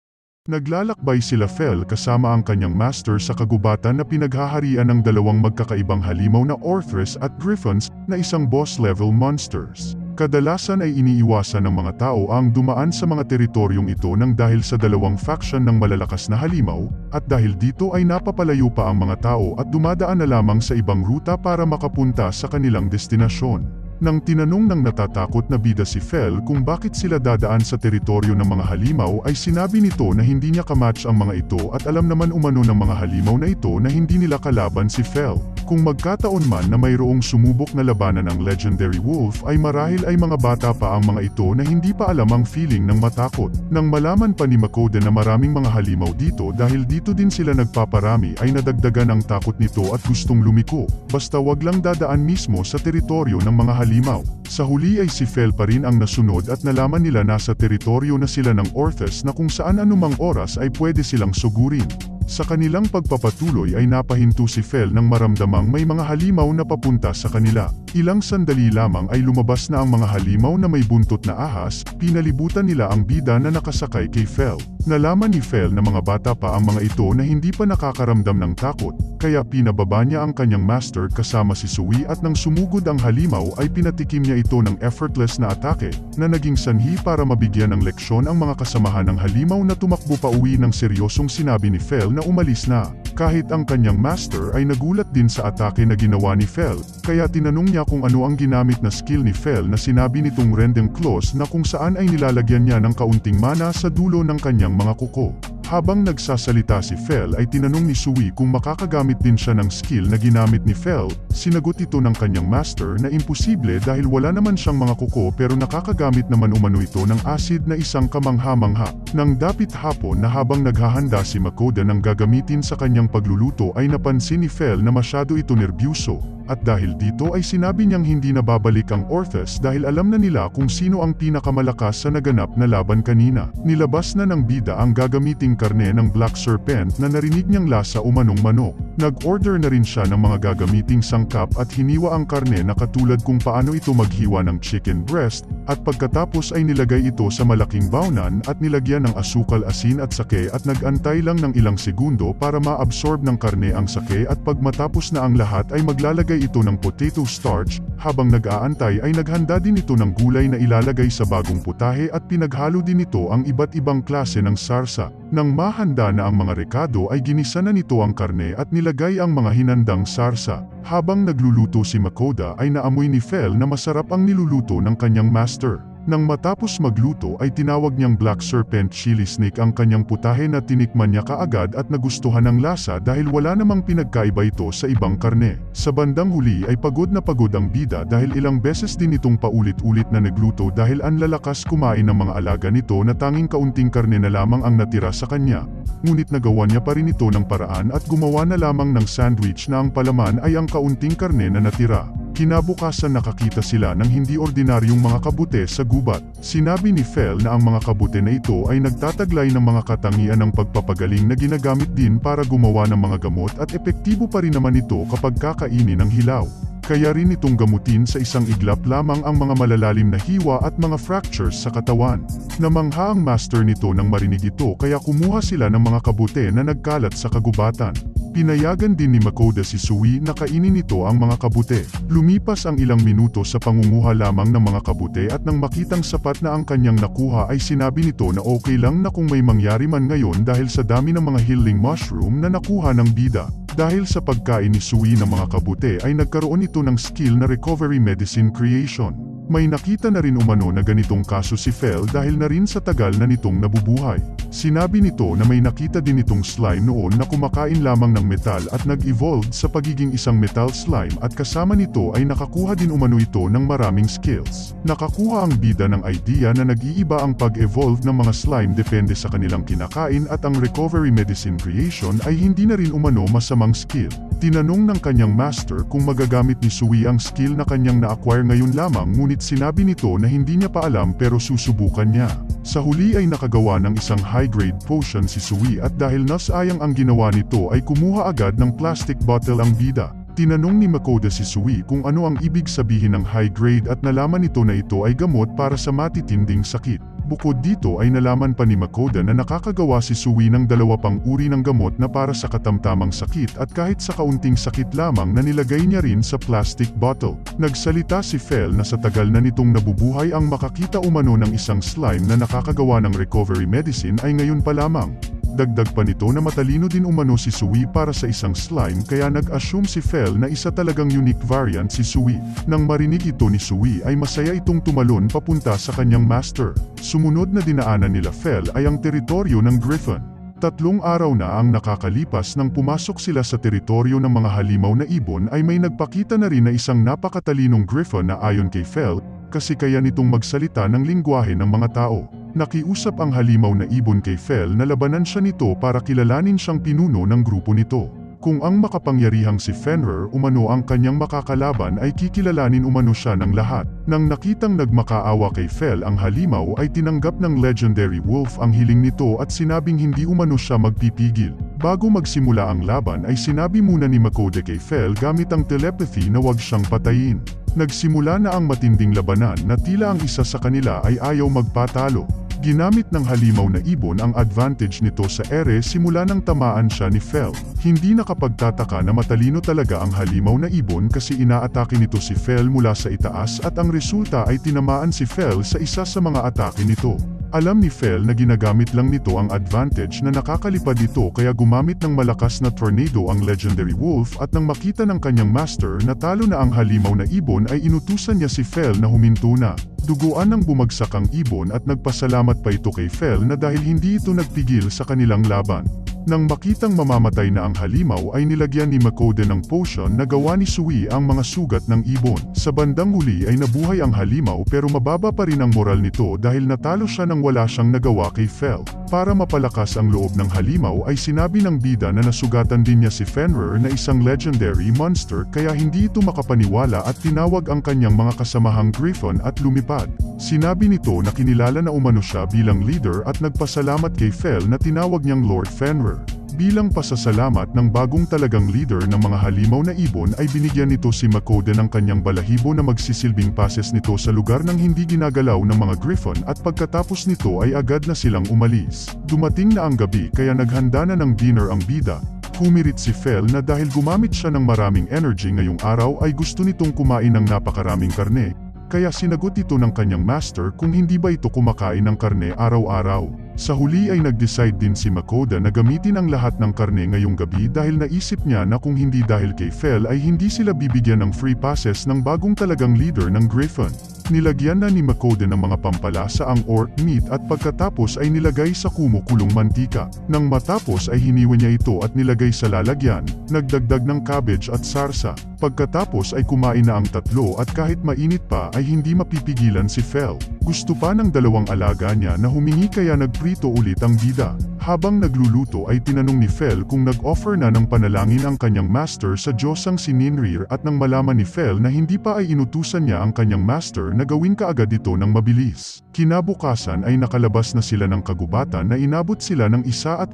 Naglalakbay sila Fel kasama ang kanyang master sa kagubatan na pinaghaharian ng dalawang magkakaibang halimaw na Orthrus at Griffons na isang boss-level monsters. Kadalasan ay iniiwasan ng mga tao ang dumaan sa mga teritoryong ito nang dahil sa dalawang faction ng malalakas na halimaw, at dahil dito ay napapalayo pa ang mga tao at dumadaan na lamang sa ibang ruta para makapunta sa kanilang destinasyon. Nang tinanong ng natatakot na bida si Fel kung bakit sila dadaan sa teritoryo ng mga halimaw ay sinabi nito na hindi niya kamatch ang mga ito at alam naman umano ng mga halimaw na ito na hindi nila kalaban si Fel. Kung magkataon man na mayroong sumubok na labanan ng legendary wolf ay marahil ay mga bata pa ang mga ito na hindi pa alam ang feeling ng matakot. Nang malaman pa ni Makoda na maraming mga halimaw dito dahil dito din sila nagpaparami ay nadagdagan ang takot nito at gustong lumiko, basta wag lang dadaan mismo sa teritoryo ng mga halimaw. Sa huli ay si Fel pa rin ang nasunod at nalaman nila nasa teritoryo na sila ng Orthrus na kung saan anumang oras ay pwede silang sugurin. Sa kanilang pagpapatuloy ay napahinto si Fel nang maramdamang may mga halimaw na papunta sa kanila. Ilang sandali lamang ay lumabas na ang mga halimaw na may buntot na ahas, pinalibutan nila ang bida na nakasakay kay Fel. Nalaman ni Fel na mga bata pa ang mga ito na hindi pa nakakaramdam ng takot, kaya pinababa niya ang kanyang master kasama si Sui at nang sumugod ang halimaw ay pinatikim niya ito ng effortless na atake, na naging sanhi para mabigyan ng leksyon ang mga kasamahan ng halimaw na tumakbo pa uwi ng seryosong sinabi ni Fel na umalis na. Kahit ang kanyang master ay nagulat din sa atake na ginawa ni Fel, kaya tinanong niya kung ano ang ginamit na skill ni Fel na sinabi nitong Rending Claws na kung saan ay nilalagyan niya ng kaunting mana sa dulo ng kanyang mga kuko. Habang nagsasalita si Fel ay tinanong ni Sui kung makakagamit din siya ng skill na ginamit ni Fel. Sinagot ito ng kanyang master na imposible dahil wala naman siyang mga kuko pero nakakagamit naman umano ito ng acid na isang kamangha-mangha. Nang dapit hapon na habang naghahanda si Makoda ng gagamitin sa kanyang pagluluto ay napansin ni Fel na masyado ito nerbyuso. At dahil dito ay sinabi niyang hindi na babalik ang Orthrus dahil alam na nila kung sino ang pinakamalakas sa naganap na laban kanina. Nilabas na ng bida ang gagamiting karne ng Black Serpent na narinig niyang lasa umanong manok. Nag-order na rin siya ng mga gagamiting sangkap at hiniwa ang karne na katulad kung paano ito maghiwa ng chicken breast, at pagkatapos ay nilagay ito sa malaking baunan at nilagyan ng asukal, asin at sake at nag-antay lang ng ilang segundo para ma-absorb ng karne ang sake, at pag matapos na ang lahat ay maglalagay ito ng potato starch. Habang nag-aantay ay naghanda din ito ng gulay na ilalagay sa bagong putahe at pinaghalo din ito ang iba't ibang klase ng sarsa. Nang mahanda na ang mga rekado ay ginisa na nito ang karne at nilagay ang mga hinandang sarsa. Habang nagluluto si Makoda ay naamoy ni Fel na masarap ang niluluto ng kanyang master. Nang matapos magluto ay tinawag niyang Black Serpent Chili Snake ang kanyang putahe na tinikman niya kaagad at nagustuhan ang lasa dahil wala namang pinagkaiba ito sa ibang karne. Sa bandang huli ay pagod na pagod ang bida dahil ilang beses din itong paulit-ulit na nagluto dahil ang lalakas kumain ng mga alaga nito na tanging kaunting karne na lamang ang natira sa kanya. Ngunit nagawa niya pa rin ito ng paraan at gumawa na lamang ng sandwich na ang palaman ay ang kaunting karne na natira. Kinabukasan nakakita sila ng hindi ordinaryong mga kabute sa gubat. Sinabi ni Fel na ang mga kabute na ito ay nagtataglay ng mga katangian ng pagpapagaling na ginagamit din para gumawa ng mga gamot at epektibo pa rin naman ito kapag kakainin ng hilaw. Kaya rin itong gamutin sa isang iglap lamang ang mga malalalim na hiwa at mga fractures sa katawan. Namangha ang master nito nang marinig ito kaya kumuha sila ng mga kabute na nagkalat sa kagubatan. Pinayagan din ni Makoda si Sui na kainin nito ang mga kabute. Lumipas ang ilang minuto sa pangunguha lamang ng mga kabute at nang makitang sapat na ang kanyang nakuha ay sinabi nito na okay lang na kung may mangyari man ngayon dahil sa dami ng mga healing mushroom na nakuha ng bida. Dahil sa pagkain ni Sui ng mga kabute ay nagkaroon ito ng skill na recovery medicine creation. May nakita na rin umano na ganitong kaso si Fel dahil na rin sa tagal na nitong nabubuhay. Sinabi nito na may nakita din itong slime noon na kumakain lamang ng metal at nag-evolve sa pagiging isang metal slime at kasama nito ay nakakuha din umano ito ng maraming skills. Nakakuha ang bida ng idea na nag-iiba ang pag-evolve ng mga slime depende sa kanilang kinakain at ang recovery medicine creation ay hindi na rin umano masamang skill. Tinanong ng kanyang master kung magagamit ni Sui ang skill na kanyang na-acquire ngayon lamang ngunit sinabi nito na hindi niya pa alam pero susubukan niya. Sa huli ay nakagawa ng isang high-grade potion si Sui at dahil nasayang ang ginawa nito ay kumuha agad ng plastic bottle ang bida. Tinanong ni Makoda si Sui kung ano ang ibig sabihin ng high-grade at nalaman nito na ito ay gamot para sa matitinding sakit. Bukod dito ay nalaman pa ni Makoda na nakakagawa si Sui ng dalawa pang uri ng gamot na para sa katamtamang sakit at kahit sa kaunting sakit lamang na nilagay niya rin sa plastic bottle. Nagsalita si Fel na sa tagal na nitong nabubuhay ang makakita umano ng isang slime na nakakagawa ng recovery medicine ay ngayon pa lamang. Dagdag pa nito na matalino din umano si Sui para sa isang slime kaya nag-assume si Fel na isa talagang unique variant si Sui. Nang marinig ito ni Sui ay masaya itong tumalon papunta sa kanyang master. Sumunod na dinaanan nila Fel ay ang teritoryo ng Griffon. 3 araw na ang nakakalipas nang pumasok sila sa teritoryo ng mga halimaw na ibon ay may nagpakita na rin na isang napakatalinong Griffon na ayon kay Fel kasi kaya nitong magsalita ng lingwahe ng mga tao. Nakiusap ang halimaw na ibon kay Fel na labanan siya nito para kilalanin siyang pinuno ng grupo nito. Kung ang makapangyarihang si Fenrir umano ang kanyang makakalaban ay kikilalanin umano siya ng lahat. Nang nakitang nagmakaawa kay Fel ang halimaw ay tinanggap ng legendary wolf ang hiling nito at sinabing hindi umano siya magpipigil. Bago magsimula ang laban ay sinabi muna ni Makoda kay Fel gamit ang telepathy na wag siyang patayin. Nagsimula na ang matinding labanan na tila ang isa sa kanila ay ayaw magpatalo. Ginamit ng halimaw na ibon ang advantage nito sa ere simula nang tamaan siya ni Fel. Hindi nakapagtataka na matalino talaga ang halimaw na ibon kasi inaatake nito si Fel mula sa itaas at ang resulta ay tinamaan si Fel sa isa sa mga atake nito. Alam ni Fel na ginagamit lang nito ang advantage na nakakalipad ito kaya gumamit ng malakas na tornado ang legendary wolf at nang makita ng kanyang master na talo na ang halimaw na ibon ay inutusan niya si Fel na huminto na. Duguan ng bumagsak ang ibon at nagpasalamat pa ito kay Fel na dahil hindi ito nagpigil sa kanilang laban. Nang makitang mamamatay na ang halimaw ay nilagyan ni Makoda ng potion na gawa ni Sui ang mga sugat ng ibon. Sa bandang huli ay nabuhay ang halimaw pero mababa pa rin ang moral nito dahil natalo siya nang wala siyang nagawa kay Fel. Para mapalakas ang loob ng halimaw ay sinabi ng bida na nasugatan din niya si Fenrir na isang legendary monster kaya hindi ito makapaniwala at tinawag ang kanyang mga kasamahang Griffon at lumipad. Sinabi nito na kinilala na umano siya bilang leader at nagpasalamat kay Fel na tinawag niyang Lord Fenrir. Bilang pasasalamat ng bagong talagang leader ng mga halimaw na ibon ay binigyan nito si Makoda ng kanyang balahibo na magsisilbing passes nito sa lugar ng hindi ginagalaw ng mga Griffon at pagkatapos nito ay agad na silang umalis. Dumating na ang gabi kaya naghanda na ng dinner ang bida. Humirit si Fel na dahil gumamit siya ng maraming energy ngayong araw ay gusto nitong kumain ng napakaraming karne. Kaya sinagot ito ng kanyang master kung hindi ba ito kumakain ng karne araw-araw. Sa huli ay nag-decide din si Makoda na gamitin ang lahat ng karne ngayong gabi dahil naisip niya na kung hindi dahil kay Fel ay hindi sila bibigyan ng free passes ng bagong talagang leader ng Griffon. Nilagyan na ni Makoden ng mga pampalasa ang orc meat at pagkatapos ay nilagay sa kumukulong mantika. Nang matapos ay hiniwa niya ito at nilagay sa lalagyan, nagdagdag ng cabbage at sarsa. Pagkatapos ay kumain na ang tatlo at kahit mainit pa ay hindi mapipigilan si Fel. Gusto pa ng dalawang alaga niya na humingi kaya nagprito ulit ang bida. Habang nagluluto ay tinanong ni Fel kung nag-offer na ng panalangin ang kanyang master sa Diyosang si Ninrir at nang malaman ni Fel na hindi pa ay inutusan niya ang kanyang master na gawin kaagad ito ng mabilis. Kinabukasan ay nakalabas na sila ng kagubatan na inabot sila ng 1.5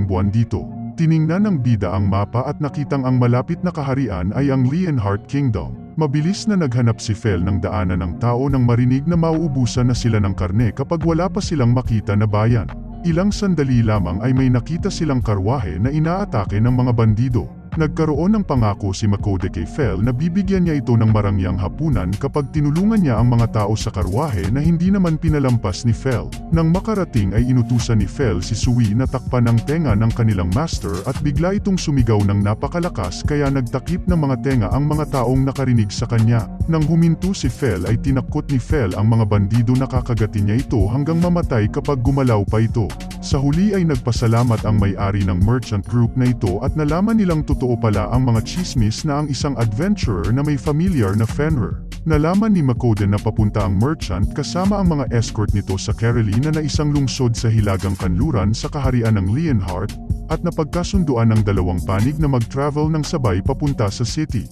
buwan dito. Tiningnan ng bida ang mapa at nakitang ang malapit na kaharian ay ang Leonhardt Kingdom. Mabilis na naghanap si Fel ng daanan ng tao nang marinig na mauubusan na sila ng karne kapag wala pa silang makita na bayan. Ilang sandali lamang ay may nakita silang karwahe na inaatake ng mga bandido. Nagkaroon ng pangako si Makode kay Fel na bibigyan niya ito ng marangyang hapunan kapag tinulungan niya ang mga tao sa karwahe na hindi naman pinalampas ni Fel. Nang makarating ay inutusan ni Fel si Sui na takpan ang tenga ng kanilang master at bigla itong sumigaw ng napakalakas kaya nagtakip ng mga tenga ang mga taong nakarinig sa kanya. Nang huminto si Fel ay tinakot ni Fel ang mga bandido na kakagatin niya ito hanggang mamatay kapag gumalaw pa ito. Sa huli ay nagpasalamat ang may-ari ng merchant group na ito at nalaman nilang totoo pala ang mga chismis na ang isang adventurer na may familiar na Fenrir. Nalaman ni Makoden na papunta ang merchant kasama ang mga escort nito sa Carolina na isang lungsod sa hilagang kanluran sa kaharian ng Leonhardt at napagkasunduan ng dalawang panig na mag-travel ng sabay papunta sa city.